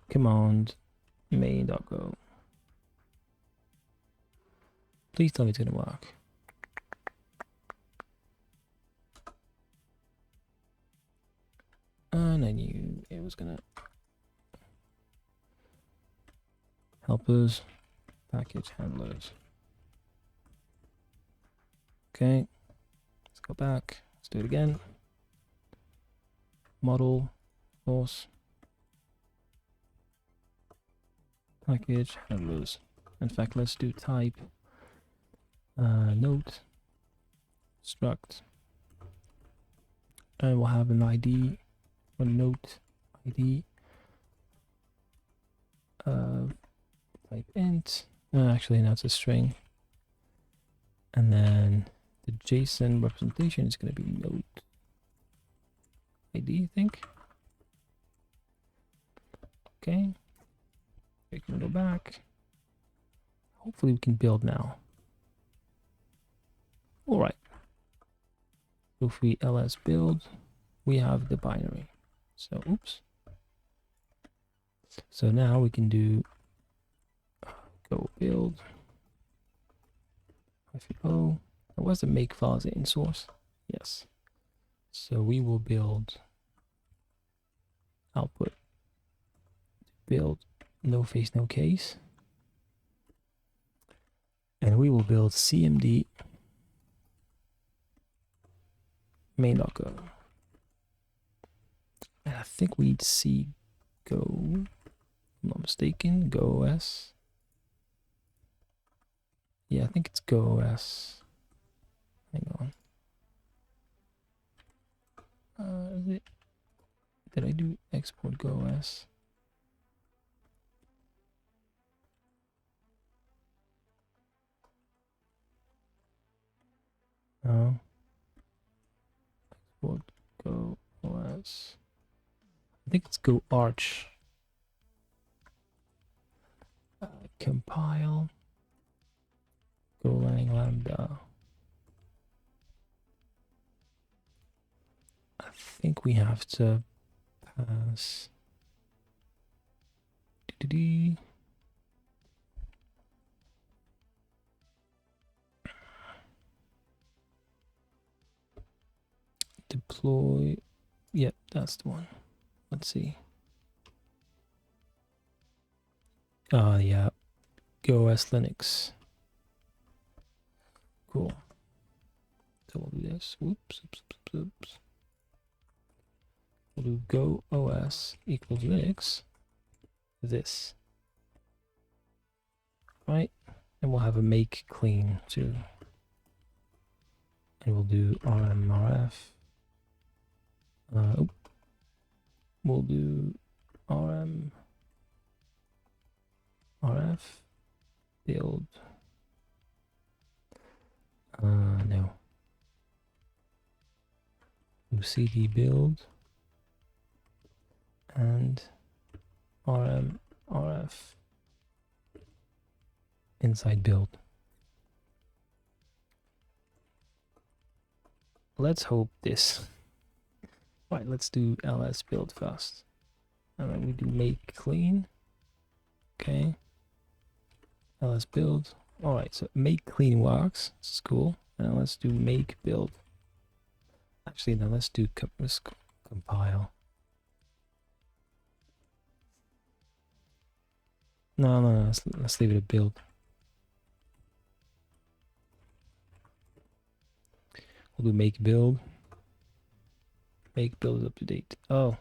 Speaker 1: Command main.go. Please tell me it's gonna work. And I knew it was gonna helpers, package handlers. Okay, let's go back. Let's do it again. Model, source, package handlers. In fact, let's do type note struct, and we'll have an ID or note ID. Type int. Actually, that's a string. And then the JSON representation is going to be note ID, I think. Okay. We can go back. Hopefully we can build now. All right. So if we ls build, we have the binary. So, oops. So now we can do go build -o. Was the make file in source? Yes. So we will build output build no face no case, and we will build cmd main.go. And I think we need C go, if I'm not mistaken, go OS. Yeah, I think it's go OS. Hang on. Is it? Did I do export go OS? No. Export go OS. I think it's go arch. Compile. Golang Lambda. I think we have to pass deploy. Yep, that's the one. Let's see. Yeah, GOS Linux. Cool. So we'll do this. Whoops, oops, oops, oops. We'll do go OS equals Linux. This. Right? And we'll have a make clean too. And we'll do rmrf. We'll do rmrf build. No. Do cd build and rmrf inside build. Let's hope this. Right, let's do ls build first. And then we do make clean. Okay. ls build. Alright, so make clean works. This is cool. And let's do make build. Actually, now let's do compile. No, let's leave it a build. We'll do make build. Make build is up to date. Oh,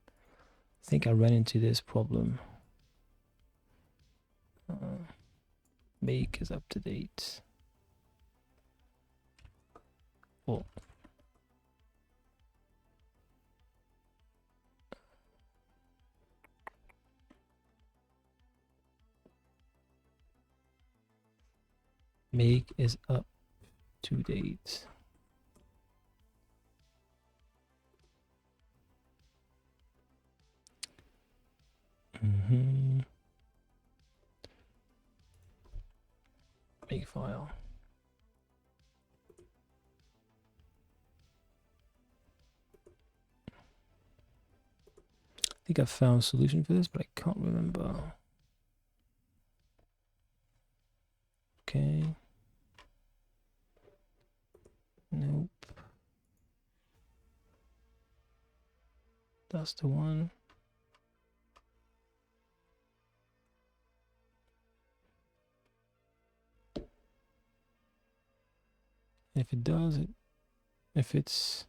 Speaker 1: I think I ran into this problem. Make is up to date. Oh. Make is up to date. Make file. I think I found a solution for this, but I can't remember. Okay. Nope. that's the one. If it does, if it's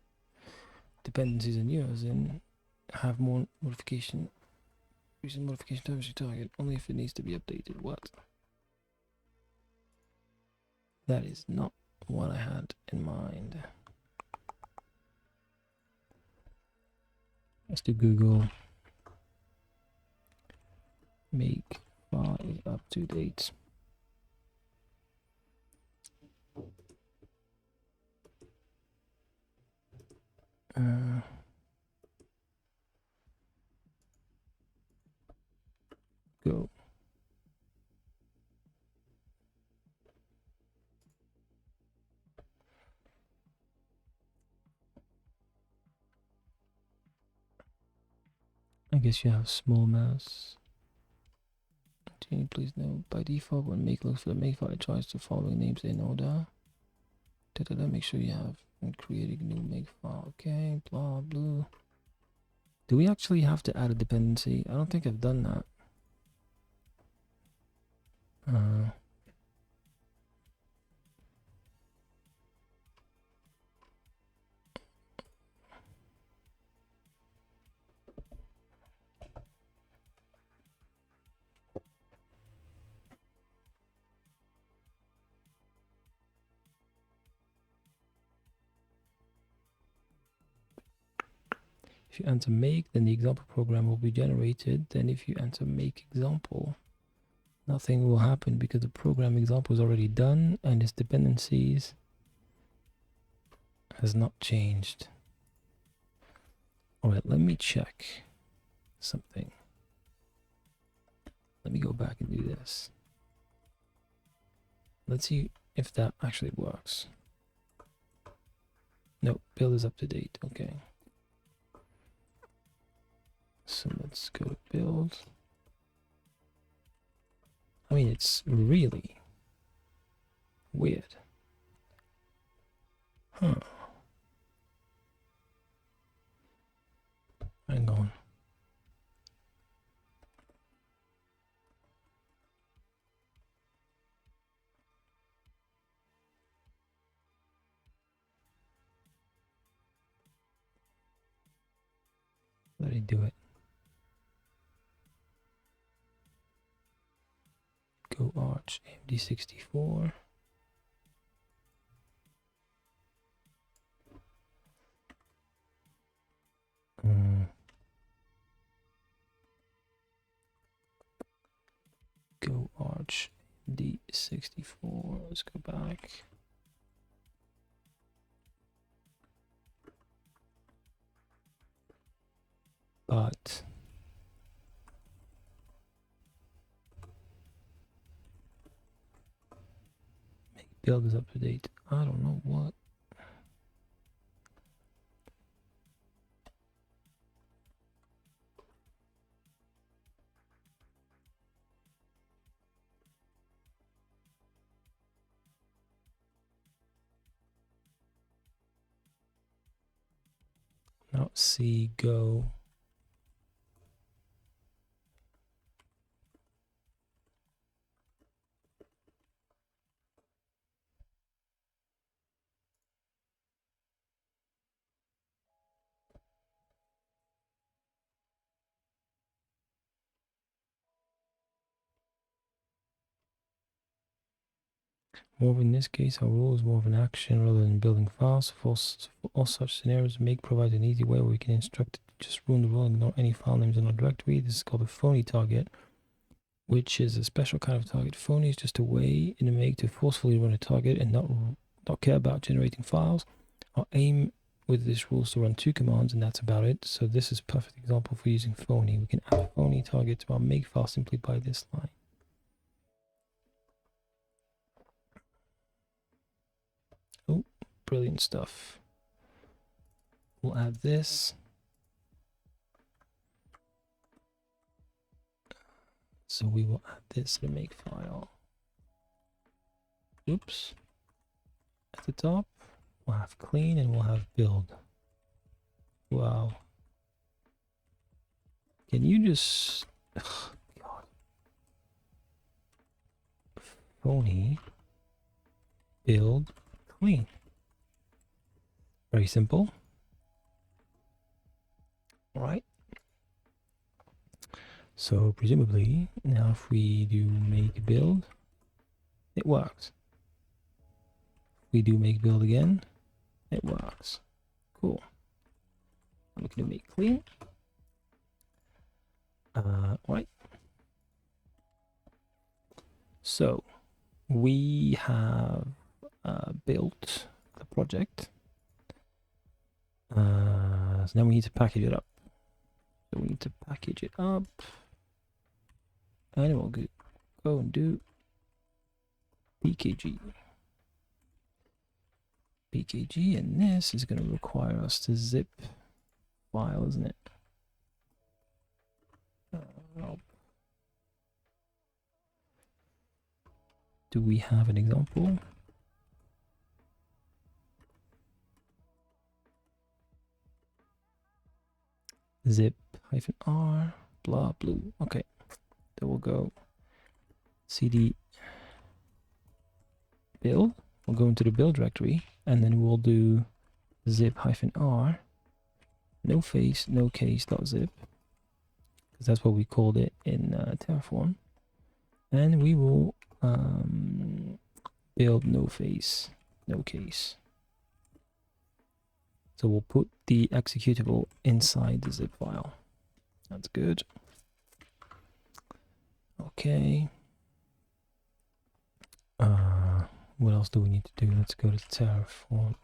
Speaker 1: dependencies in yours, then have more modification. Using modification terms you target only if it needs to be updated. What? That is not what I had in mind. Let's do Google. Make file up to date. Go. I guess you have small mouse. Continue, please note, by default, when make looks for the make file, it tries the following names in order. Make sure you have creating a new make file. Okay, blah, blah. Do we actually have to add a dependency? I don't think I've done that. If you enter make, then the example program will be generated. Then if you enter make example, nothing will happen because the program example is already done and its dependencies has not changed. All right, let me check something. Let me go back and do this. Let's see if that actually works. No, build is up to date. Okay. So let's go to build. I mean, it's really weird. Huh. Hang on. Let it do it. Go Arch AMD64. Go Arch AMD64. Let's go back. But make build is up to date. I don't know what. Now C go. More in this case, our rule is more of an action rather than building files. For all such scenarios, make provides an easy way where we can instruct it to just run the rule and ignore any file names in our directory. This is called a phony target, which is a special kind of target. Phony is just a way in the make to forcefully run a target and not care about generating files. Our aim with this rule is to run 2 commands, and that's about it. So this is a perfect example for using phony. We can add a phony target to our make file simply by this line. Oh, brilliant stuff. We'll add this. So we will add this to the make file. Oops. At the top, we'll have clean and we'll have build. Wow. Can you just... Ugh, God. Phony build clean. Very simple. All right. So presumably now if we do make build, it works. If we do make build again, it works. Cool. And we can do make clean. Right. So we have built the project. So now we need to package it up. So we need to package it up. And we'll go and do PKG. PKG, and this is going to require us to zip file, isn't it? Do we have an example? Zip -r blah blue. Okay, then we'll go cd build. We'll go into the build directory, and then we'll do zip -r nofacenocase.xyz, because that's what we called it in Terraform, and we will build nocase. So we'll put the executable inside the zip file. That's good. Okay. What else do we need to do? Let's go to Terraform.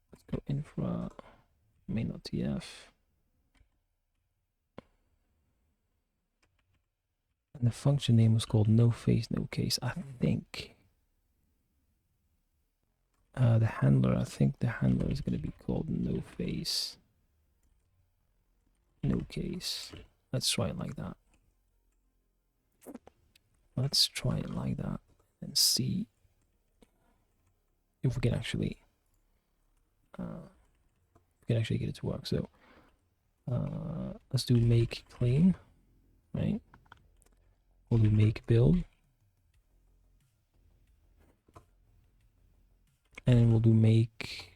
Speaker 1: Let's go infra main.tf. And the function name was called nofacenocase, I think. The handler, I think the handler is going to be called nofacenoCase. Let's try it like that. Let's try it like that and see if we can actually get it to work. So let's do make clean, right? We'll do make build, and we'll do make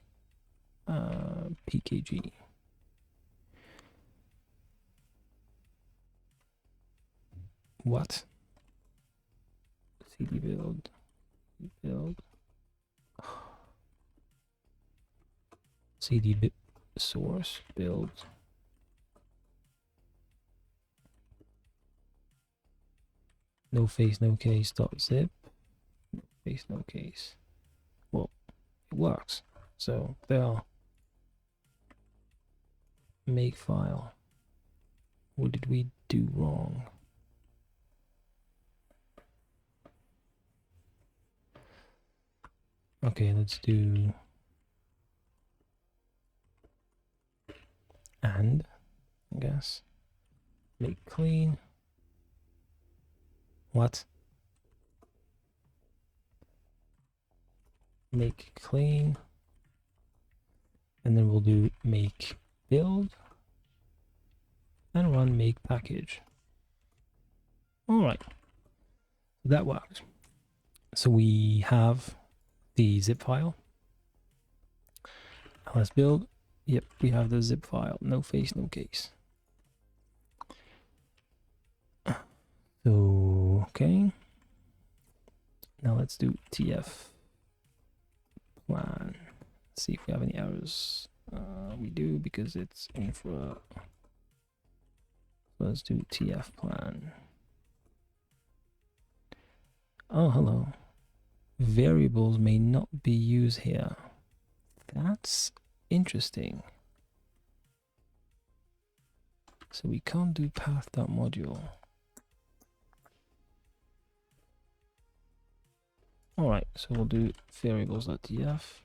Speaker 1: PKG. What? CD build. CD source build. nofacenocase.zip. nofacenocase. Well, it works. So there. Make file. What did we do wrong? Okay, let's do and, I guess. Make clean. What? Make clean. And then we'll do make build and run make package. Alright, that works. So we have the zip file. Let's build. Yep, we have the zip file. nofacenocase. So, okay. Now let's do tf plan. Let's see if we have any errors. We do, because it's infra. Let's do tf plan. Oh, hello. Variables may not be used here. That's interesting. So we can't do path.module. Alright, so we'll do variables.tf.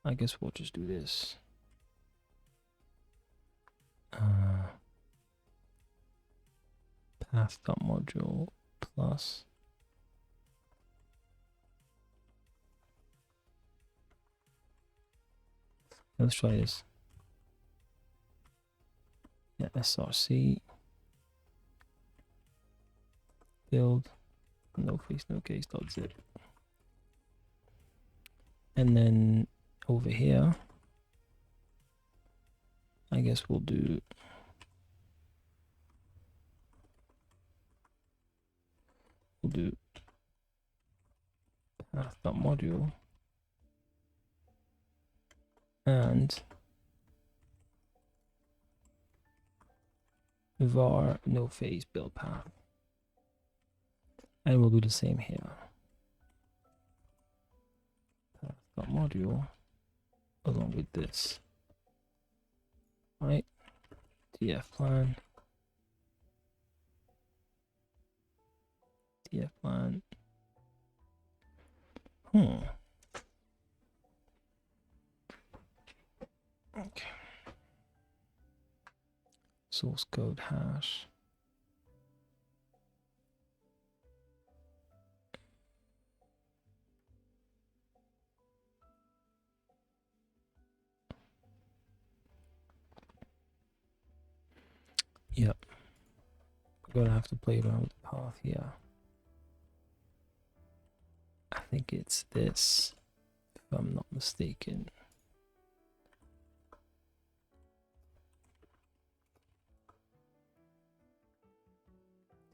Speaker 1: I guess we'll just do this. Path.module plus Let's try this. Yeah, src build nofacenocase.zip. And then over here, I guess we'll do path.module and var noface build path. And we'll do the same here. Path.module along with this. Right? df plan. df plan. Okay. Source code hash. Yep. We're gonna have to play around with the path here. I think it's this, if I'm not mistaken.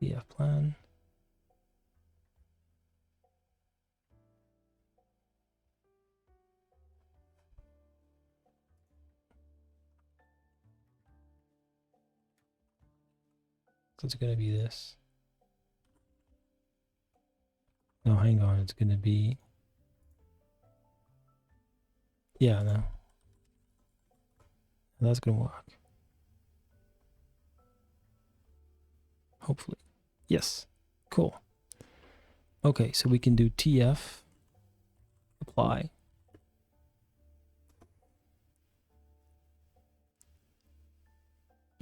Speaker 1: df plan. So it's gonna be this. No, hang on, it's gonna be, yeah, no. That's gonna work. Hopefully. Yes. Cool. Okay, so we can do tf apply.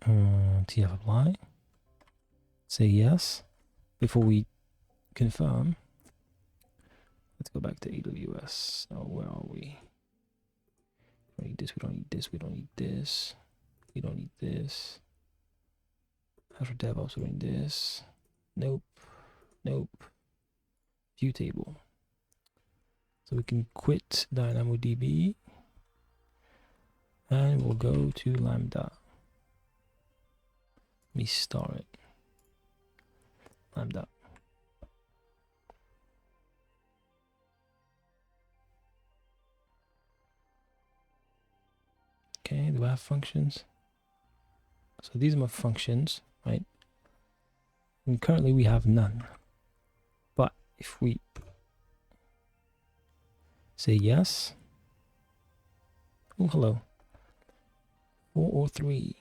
Speaker 1: Tf apply. Say yes. Before we confirm, let's go back to AWS. Oh, where are we? We don't need this, we don't need this, we don't need this. We don't need this. Azure DevOps, we don't need this. Nope. Nope. View table. So we can quit DynamoDB and we'll go to Lambda. Let me start it. Lambda. Okay, do I have functions? So these are my functions, right? And currently we have none. But if we say yes, oh, hello. 403.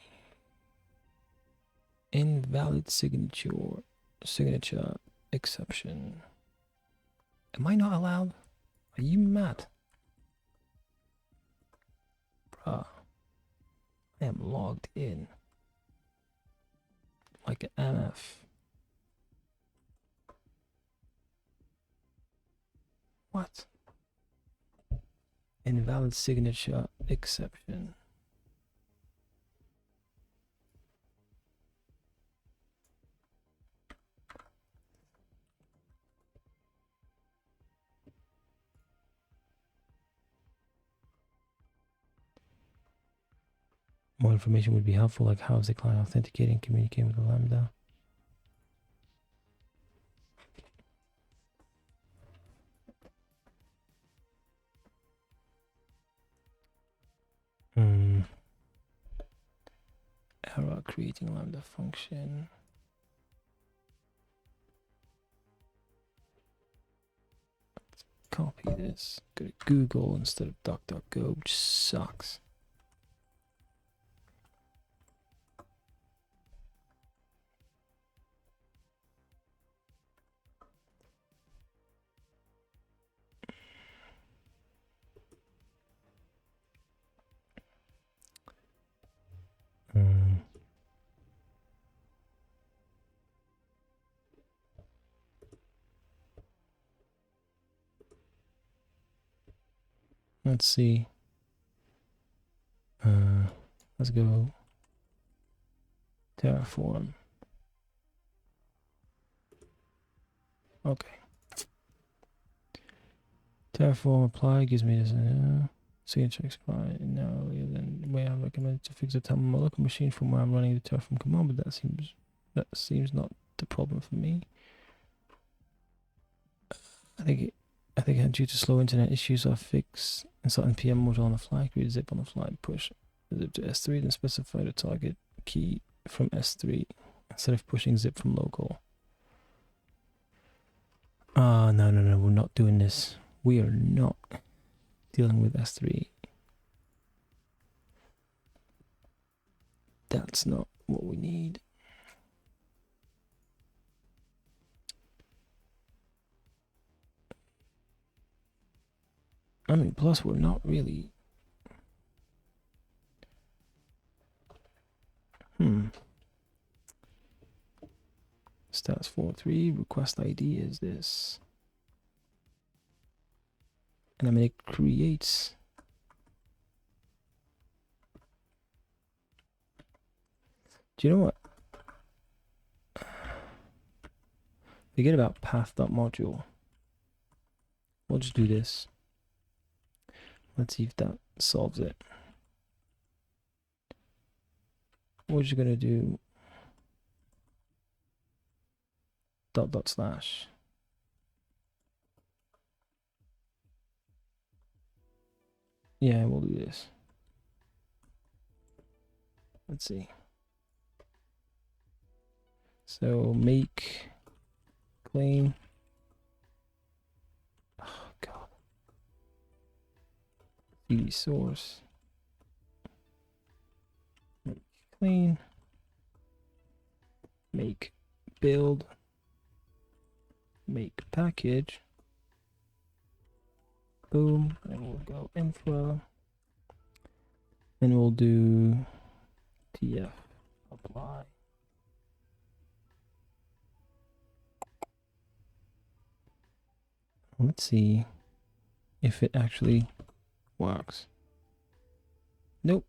Speaker 1: Invalid signature exception. Am I not allowed? Are you mad? Bruh. I am logged in. Like an MF. What? Invalid signature exception. More information would be helpful, like how is the client authenticating, communicating with the Lambda. Error creating Lambda function. Let's copy this. Go to Google instead of DuckDuckGo, which sucks. Let's see. Let's go Terraform. Okay. Terraform apply gives me this. Signature expired narrowly than the way I recommended to fix the time on my local machine from where I'm running the Terraform command, but that seems not the problem for me. I think due to slow internet issues, I fix install npm module on the fly, create zip on the fly, push zip to S3, then specify the target key from S3 instead of pushing zip from local. No, we're not doing this. We are not dealing with S3. That's not what we need. I mean, plus we're not really. Stats 4.3 request ID is this. And I mean, it creates. Do you know what? Forget about path.module. We'll just do this. Let's see if that solves it. We're just gonna do // Yeah, we'll do this. Let's see. So make clean. Oh god. CD source. Make clean. Make build. Make package. Boom. And we'll go info. And we'll do tf apply. Let's see if it actually works. Nope.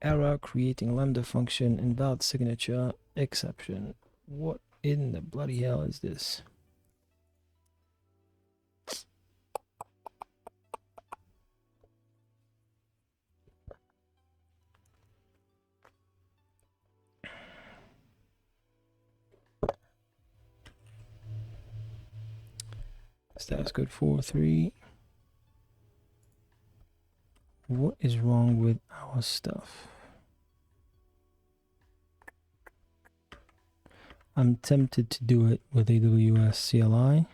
Speaker 1: Error creating Lambda function, invalid signature, exception. What in the bloody hell is this? Status code 4.3. What is wrong with our stuff? I'm tempted to do it with AWS CLI.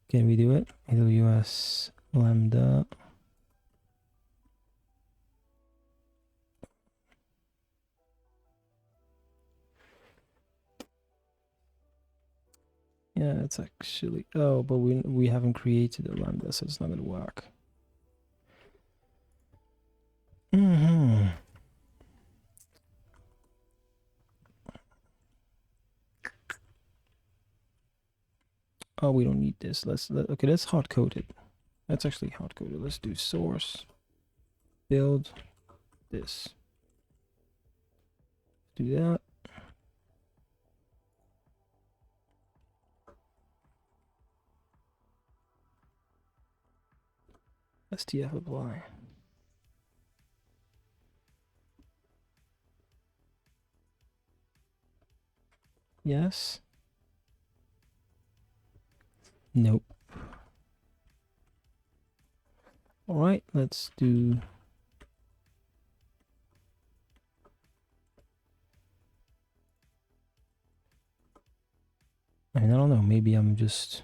Speaker 1: Can we do it? AWS Lambda. Yeah, it's actually, oh, but we haven't created a Lambda, so it's not going to work. Oh, we don't need this. Okay, let's hard code it. Let's actually hard code it. Let's do source build this. Do that. STF apply. Yes. Nope. All right, let's do. I mean, I don't know. Maybe I'm just.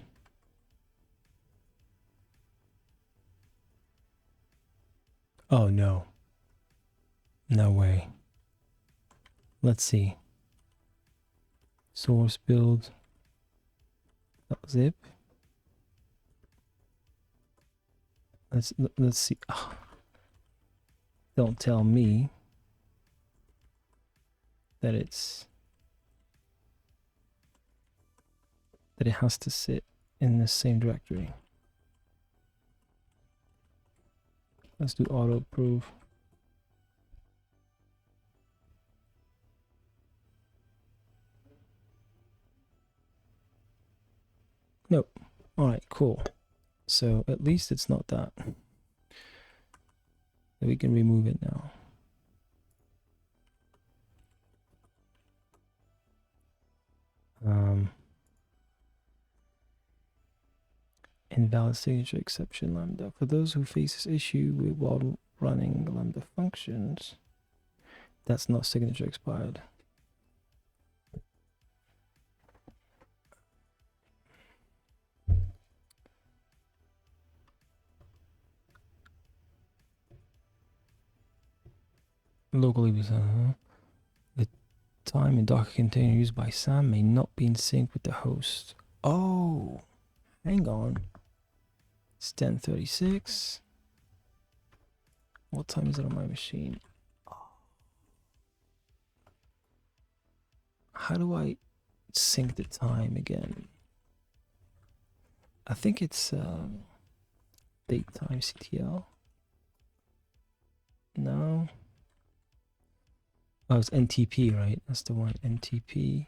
Speaker 1: Oh no. No way. Let's see. Source build. Zip. Let's see. Oh. Don't tell me that it has to sit in the same directory. Let's do auto approve. Nope. All right, cool. So at least it's not that. We can remove it now. Invalid signature exception Lambda. For those who face this issue while running Lambda functions, that's not signature expired. Locally, the time in Docker container used by Sam may not be in sync with the host. Oh, hang on. It's 10:36. What time is it on my machine? How do I sync the time again? I think it's date time CTL. No. Oh, it's NTP, right? That's the one. NTP.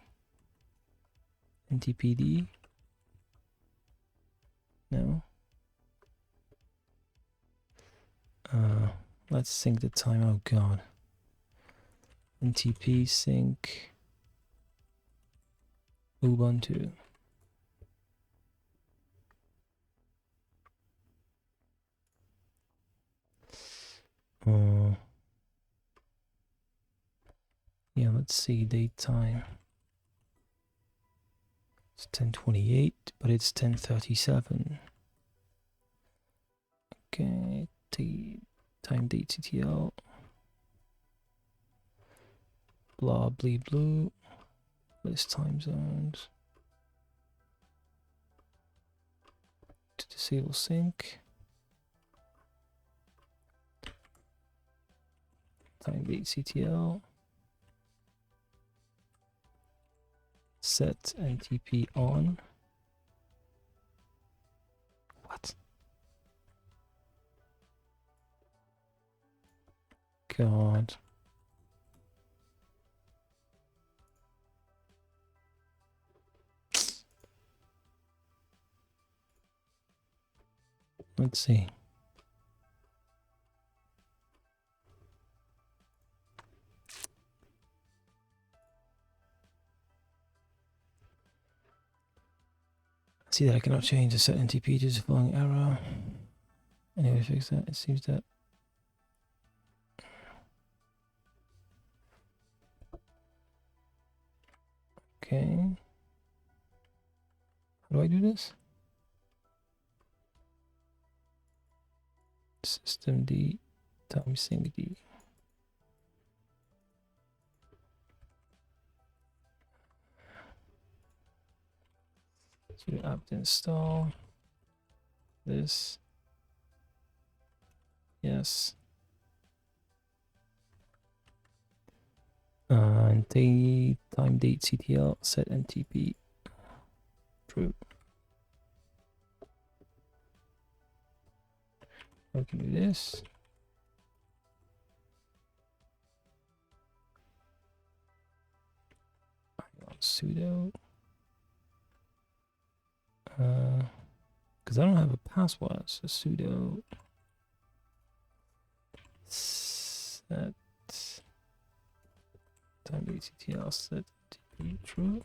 Speaker 1: NTPD. No. Let's sync the time. Oh god. NTP sync Ubuntu. Yeah, let's see date time. It's 10:28, but it's 10:37. Okay, time date CTL. Blah blee blue. List time zones. To disable sync. Time date CTL. Set NTP on. What? God. Let's see. See that I cannot change the set NTP due to the following error. Anyway, fix that. It seems that. Okay. How do I do this? System D time sync D. So apt install this. Yes. And time date CTL set NTP. True. We can do this. Sudo. Because I don't have a password, so sudo set time date CTL set NTP true.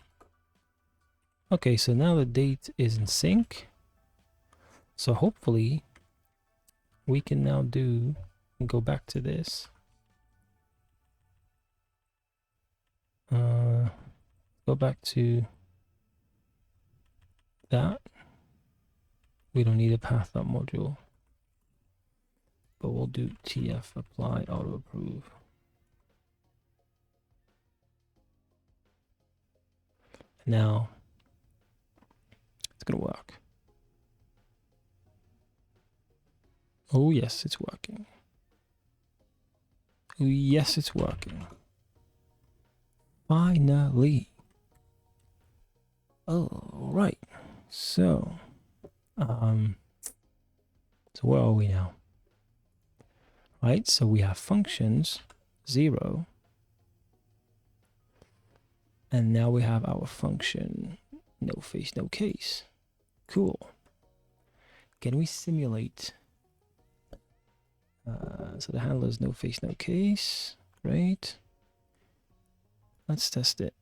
Speaker 1: Okay, so now the date is in sync. So hopefully we can now go back to this. Go back to that. We don't need a path up module, but we'll do tf apply auto approve. Now it's gonna work. Oh yes, it's working. Oh yes, it's working. Finally. All right. So where are we now? right? So we have functions 0, and now we have our function no face no case. Cool. Can we simulate? So the handler is no face no case. Great. Let's test it.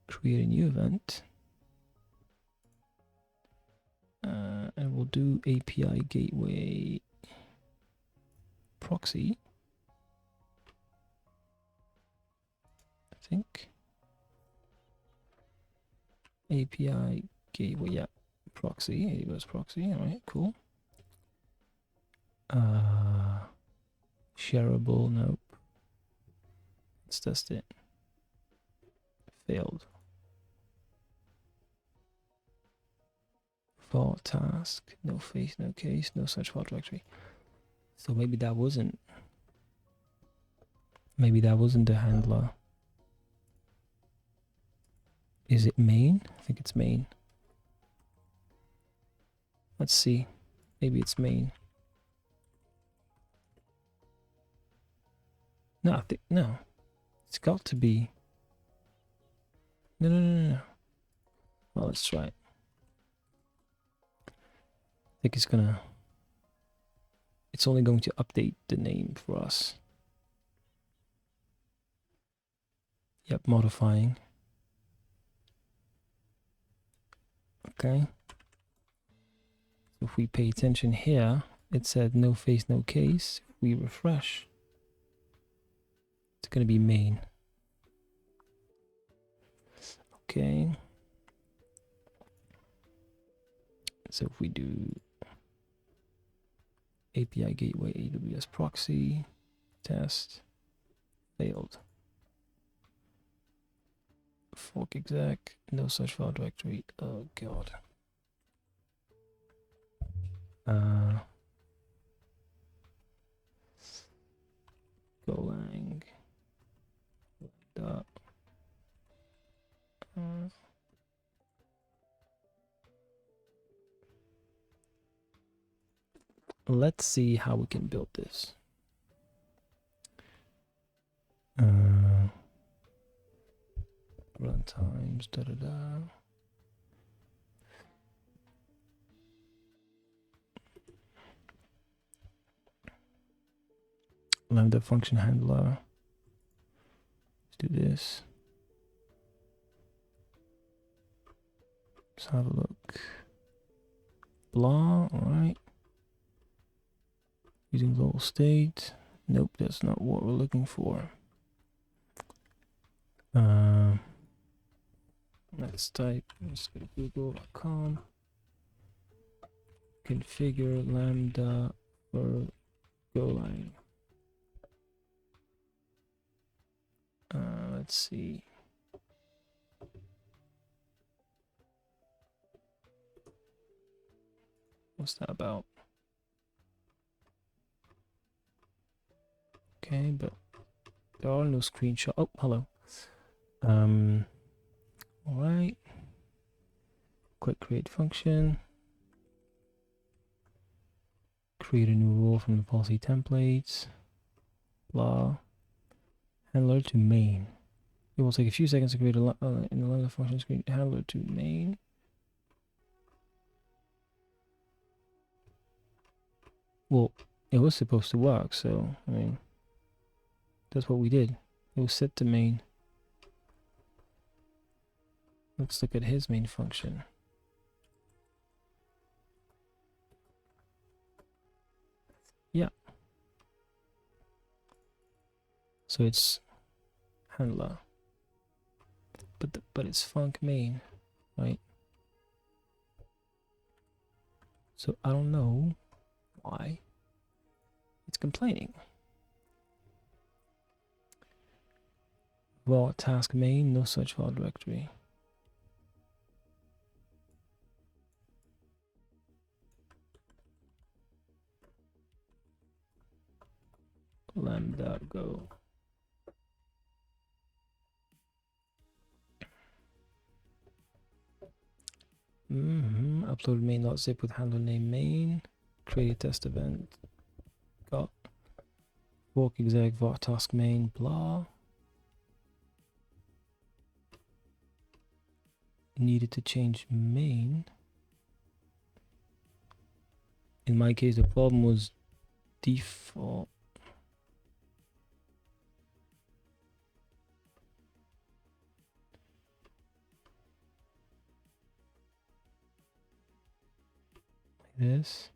Speaker 1: Create a new event. And we'll do API gateway proxy. I think. API gateway, yeah. Proxy, AWS proxy, alright, cool. Shareable, nope. Let's test it. Failed. For task, no face, no case, no such file directory. So maybe that wasn't the handler. Is it main? I think it's main. Let's see. Maybe it's main. No, I think no. It's got to be. No. Well, let's try it. I think it's only going to update the name for us. Yep, modifying. Okay. So if we pay attention here, it said no face, no case. If we refresh, it's going to be main. Okay. So if we do API gateway AWS proxy test, failed. Fork exec, no such file directory. Oh god. Golang. Lambda. Let's see how we can build this. Runtimes, Lambda function handler. Let's do this. Let's have a look. Blah, alright. Using global state. Nope, that's not what we're looking for. Let's type, let's go to google.com. Configure Lambda for Golang. Let's see. What's that about? Okay, but there are no screenshots. Oh, hello. All right. Quick create function. Create a new rule from the policy templates. Blah. Handler to main. It will take a few seconds to create a in the Lambda function screen. Handler to main. Well, it was supposed to work, so I mean, that's what we did. It was set to main. Let's look at his main function. Yeah. So it's handler, but it's func main, right? So I don't know why it's complaining. Raw task main, no such file directory. Lambda go. Upload main.zip with handler name main. Create a test event. fork exec var task main blah. Needed to change main. In my case, the problem was default. Like this.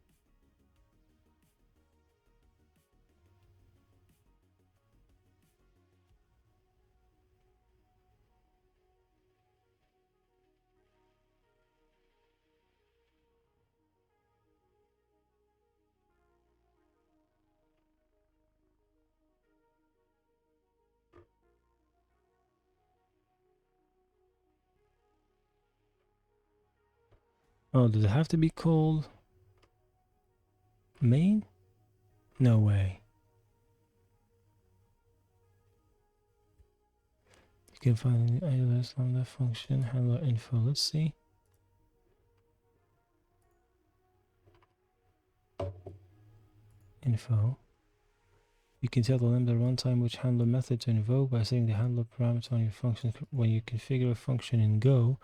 Speaker 1: Oh, does it have to be called main? No way. You can find the AWS Lambda function handler info. Let's see. Info. You can tell the Lambda runtime which handler method to invoke by setting the handler parameter on your function. When you configure a function in Go,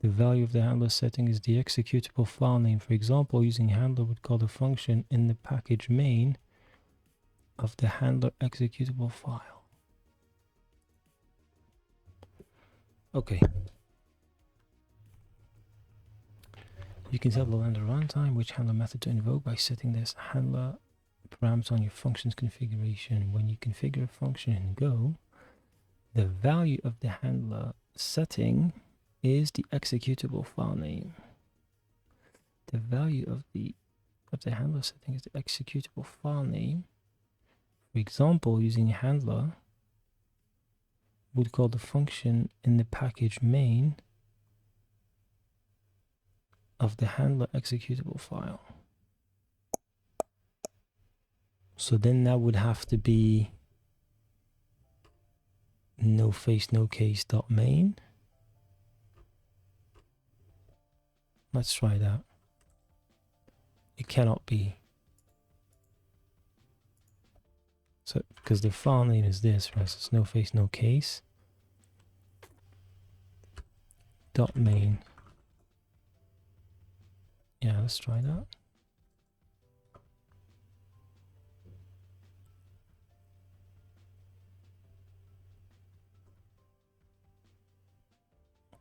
Speaker 1: the value of the handler setting is the executable file name. For example, using handler would call the function in the package main of the handler executable file. Okay. You can tell the Lambda runtime which handler method to invoke by setting this handler parameter on your function's configuration. When you configure a function in Go, the value of the handler setting is the executable file name. The value of the handler setting is the executable file name. For example, using a handler would call the function in the package main of the handler executable file. So then that would have to be nofacenocase.main. Let's try that. It cannot be. So, because the file name is this, right? So it's nofacenocase dot main. Yeah, let's try that.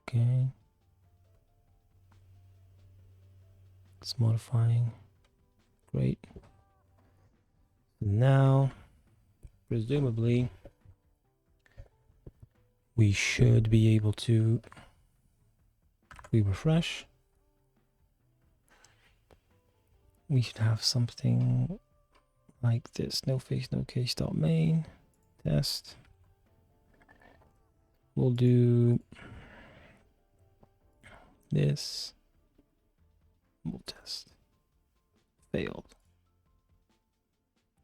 Speaker 1: Okay. It's modifying. Great. Now, presumably, we should be able to, if we refresh, we should have something like this. nofacenocase.main test. We'll do this. We'll test. Failed.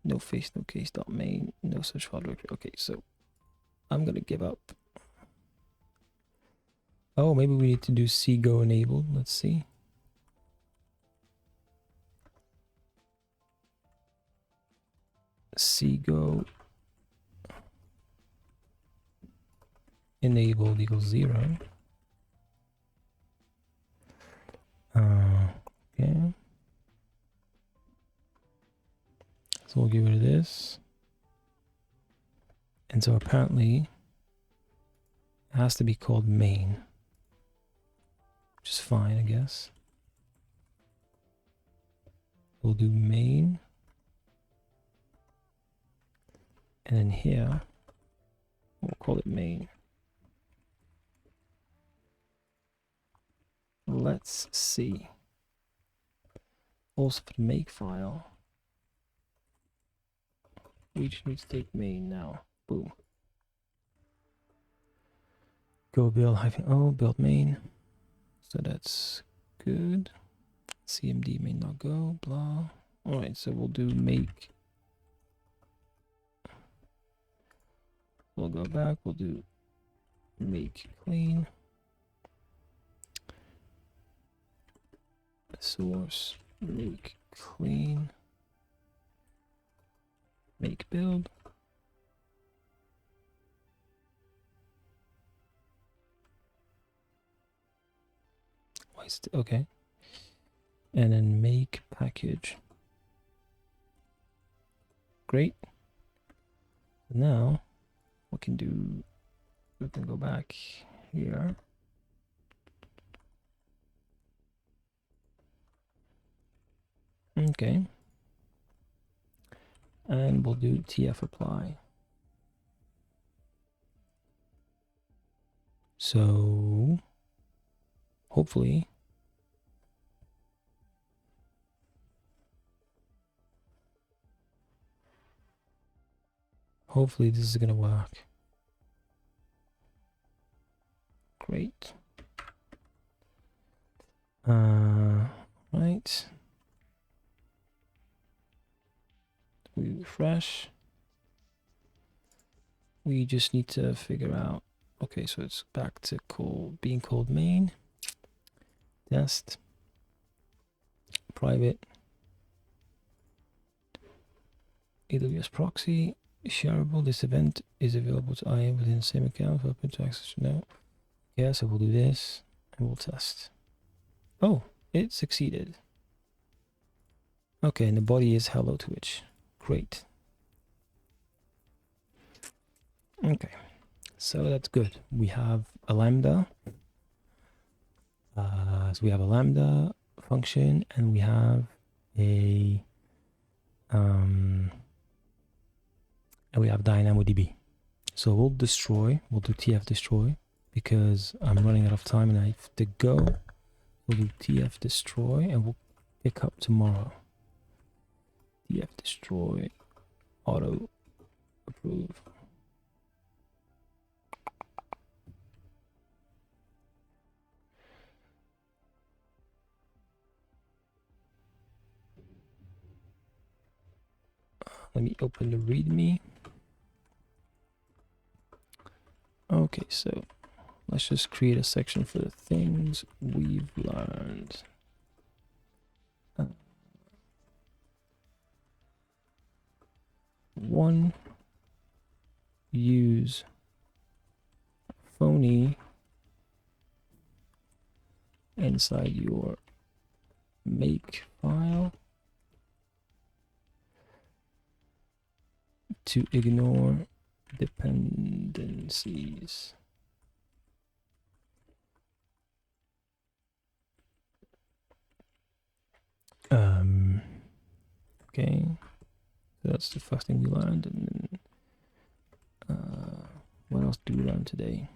Speaker 1: nofacenocase.main. No such file directory. Okay, so I'm gonna give up. Oh, maybe we need to do cgo enabled. Let's see. Cgo enabled equals 0. Okay. So we'll get rid of this. And so apparently it has to be called main, which is fine, I guess. We'll do main. And then here, we'll call it main. Let's see. Also for the make file, we just need to take main now. Boom. Go build -o, build main. So that's good. CMD may not go, blah. Alright, so we'll do make. We'll go back, we'll do make clean. Source, make clean. Make build. Okay. And then make package. Great. Now we can go back here. Okay. And we'll do tf apply. So hopefully this is gonna work. Great. Right. We refresh. We just need to figure out. Okay, so it's back to being called main. Test. Private. AWS proxy. Shareable. This event is available to IAM within the same account. Open to access now. Yeah, so we'll do this and we'll test. Oh, it succeeded. Okay, and the body is hello Twitch. Great. Okay, so that's good. We have a Lambda. So we have a Lambda function, and we have a and we have DynamoDB. So we'll do tf destroy because I'm running out of time and I have to go. We'll do tf destroy and we'll pick up tomorrow. Tf destroy auto approve. Let me open the README. Okay, so let's just create a section for the things we've learned. One, use phony inside your make file to ignore dependencies. Okay, so that's the first thing we learned. And then what else do we learn today?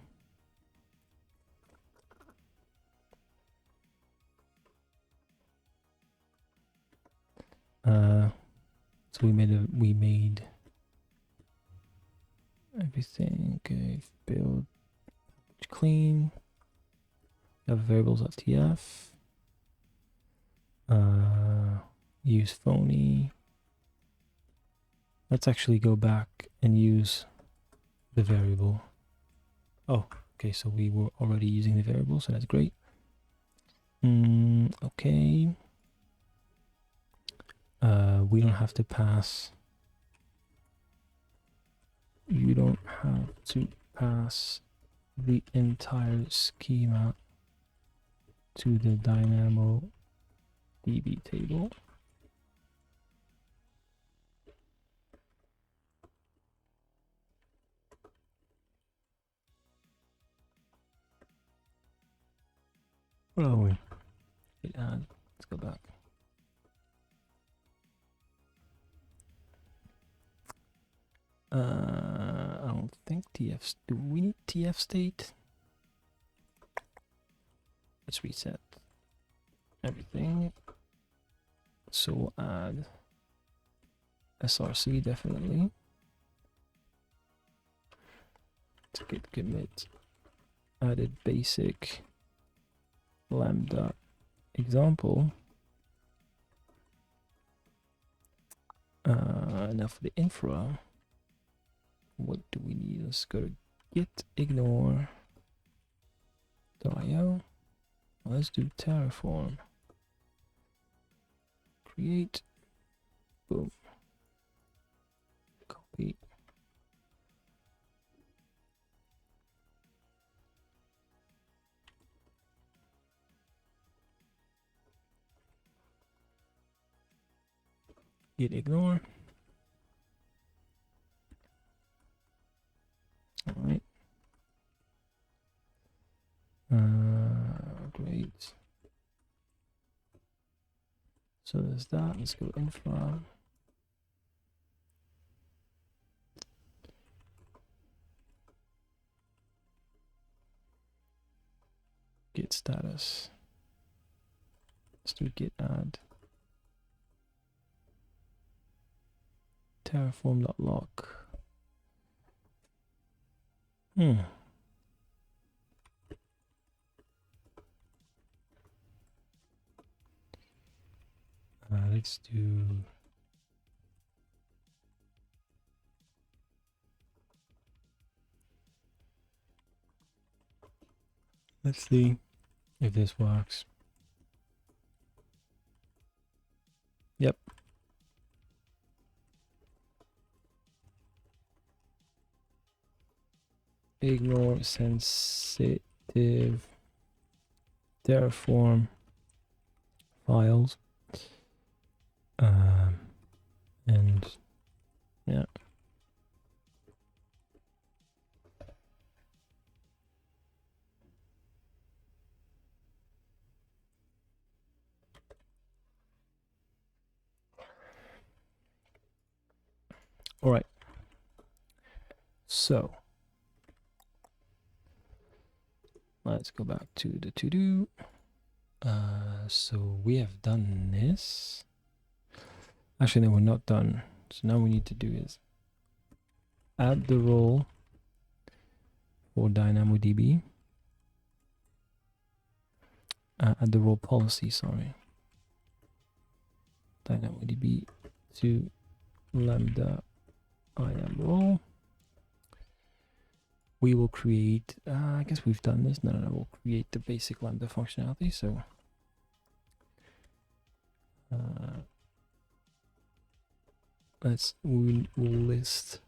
Speaker 1: So we made everything. Okay, build clean. We have variables.tf. Use phony. Let's actually go back and use the variable. Oh, okay, so we were already using the variable, so that's great. Okay. We don't have to pass. You don't have to pass the entire schema to the DynamoDB table. Where are we? Hit add. Let's go back. I don't think TF. Do we need TF state? Let's reset everything. So we'll add src definitely. To git commit added basic lambda example. Now for the infra, what do we need? Let's go to git ignore.io. Let's do Terraform. Create. Boom. Copy. git ignore. All right. Great. So there's that. Let's go infra. Git status. Let's do git add. Terraform.log. Let's do let's see if this works. Yep. Ignore sensitive Terraform files. And yeah. All right. So let's go back to the to-do. So we have done this. Actually, no, we're not done. So now we need to do is add the role for DynamoDB. Add the role policy, sorry. DynamoDB to Lambda IAM role. We will create, I guess we've done this. No, we'll create the basic Lambda functionality. So we'll list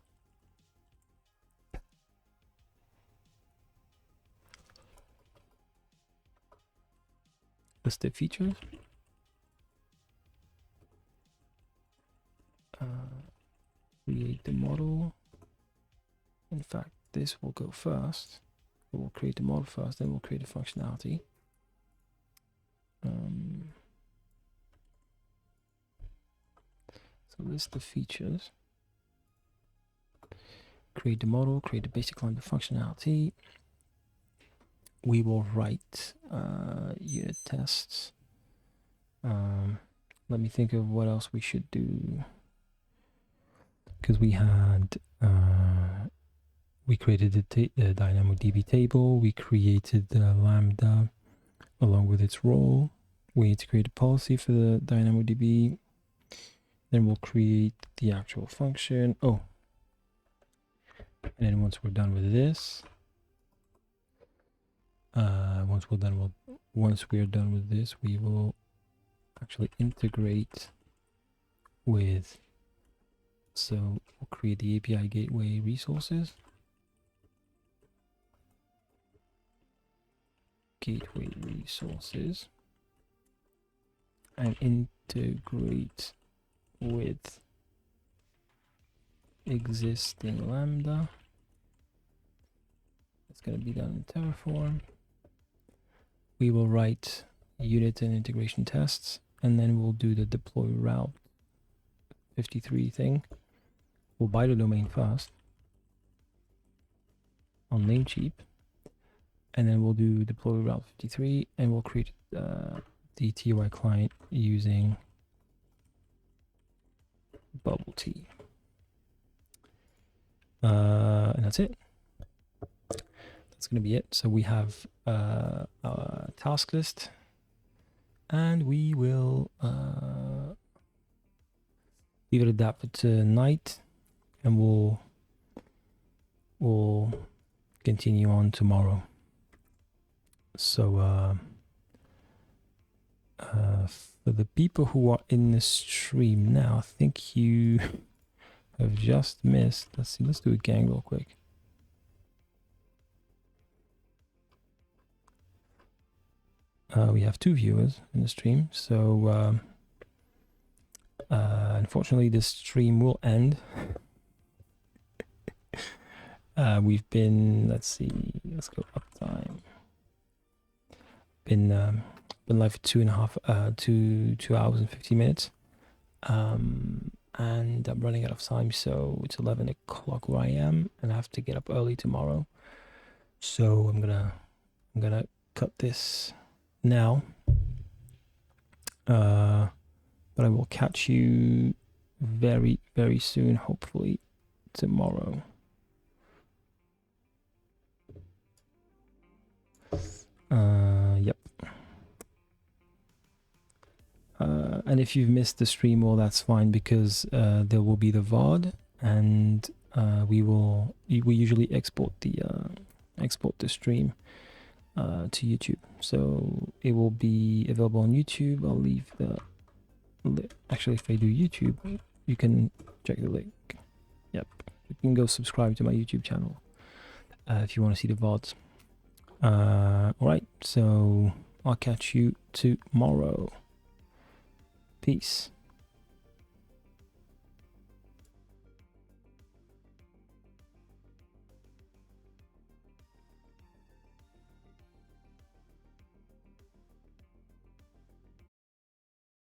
Speaker 1: the features. Create the model. In fact, this will go first. We'll create the model first, then we'll create the functionality. So list the features. Create the model, create the basic Lambda functionality. We will write unit tests. Let me think of what else we should do. Because we had, we created the DynamoDB table, we created the Lambda along with its role. We need to create a policy for the DynamoDB. Then we'll create the actual function. Oh, and then once we're done with this, once we are done with this, we will actually integrate with. So we'll create the API gateway resources. Gateway resources. And integrate with existing Lambda. It's going to be done in Terraform. We will write unit and integration tests, and then we'll do the deploy route 53 thing. We'll buy the domain first on Namecheap, and then we'll do deploy route 53, and we'll create the TY client using bubble T. And that's it. That's going to be it. So we have our task list, and we will leave it at that for tonight, and we'll continue on tomorrow. So for the people who are in the stream now, I think you have just missed. Let's see. Let's do a gang real quick. We have 2 viewers in the stream, so Unfortunately, this stream will end. We've been, let's see, let's go uptime. Been live for 2 hours and 50 minutes. And I'm running out of time, so it's 11 o'clock where I am, and I have to get up early tomorrow. So I'm gonna cut this now. But I will catch you very, very soon, hopefully tomorrow. Yep. And if you've missed the stream, well, that's fine, because there will be the VOD, and we usually export the stream to YouTube, so it will be available on YouTube. I'll leave the actually, if I do YouTube, you can check the link. Yep, you can go subscribe to my YouTube channel if you want to see the VODs. Alright, so I'll catch you tomorrow. Peace.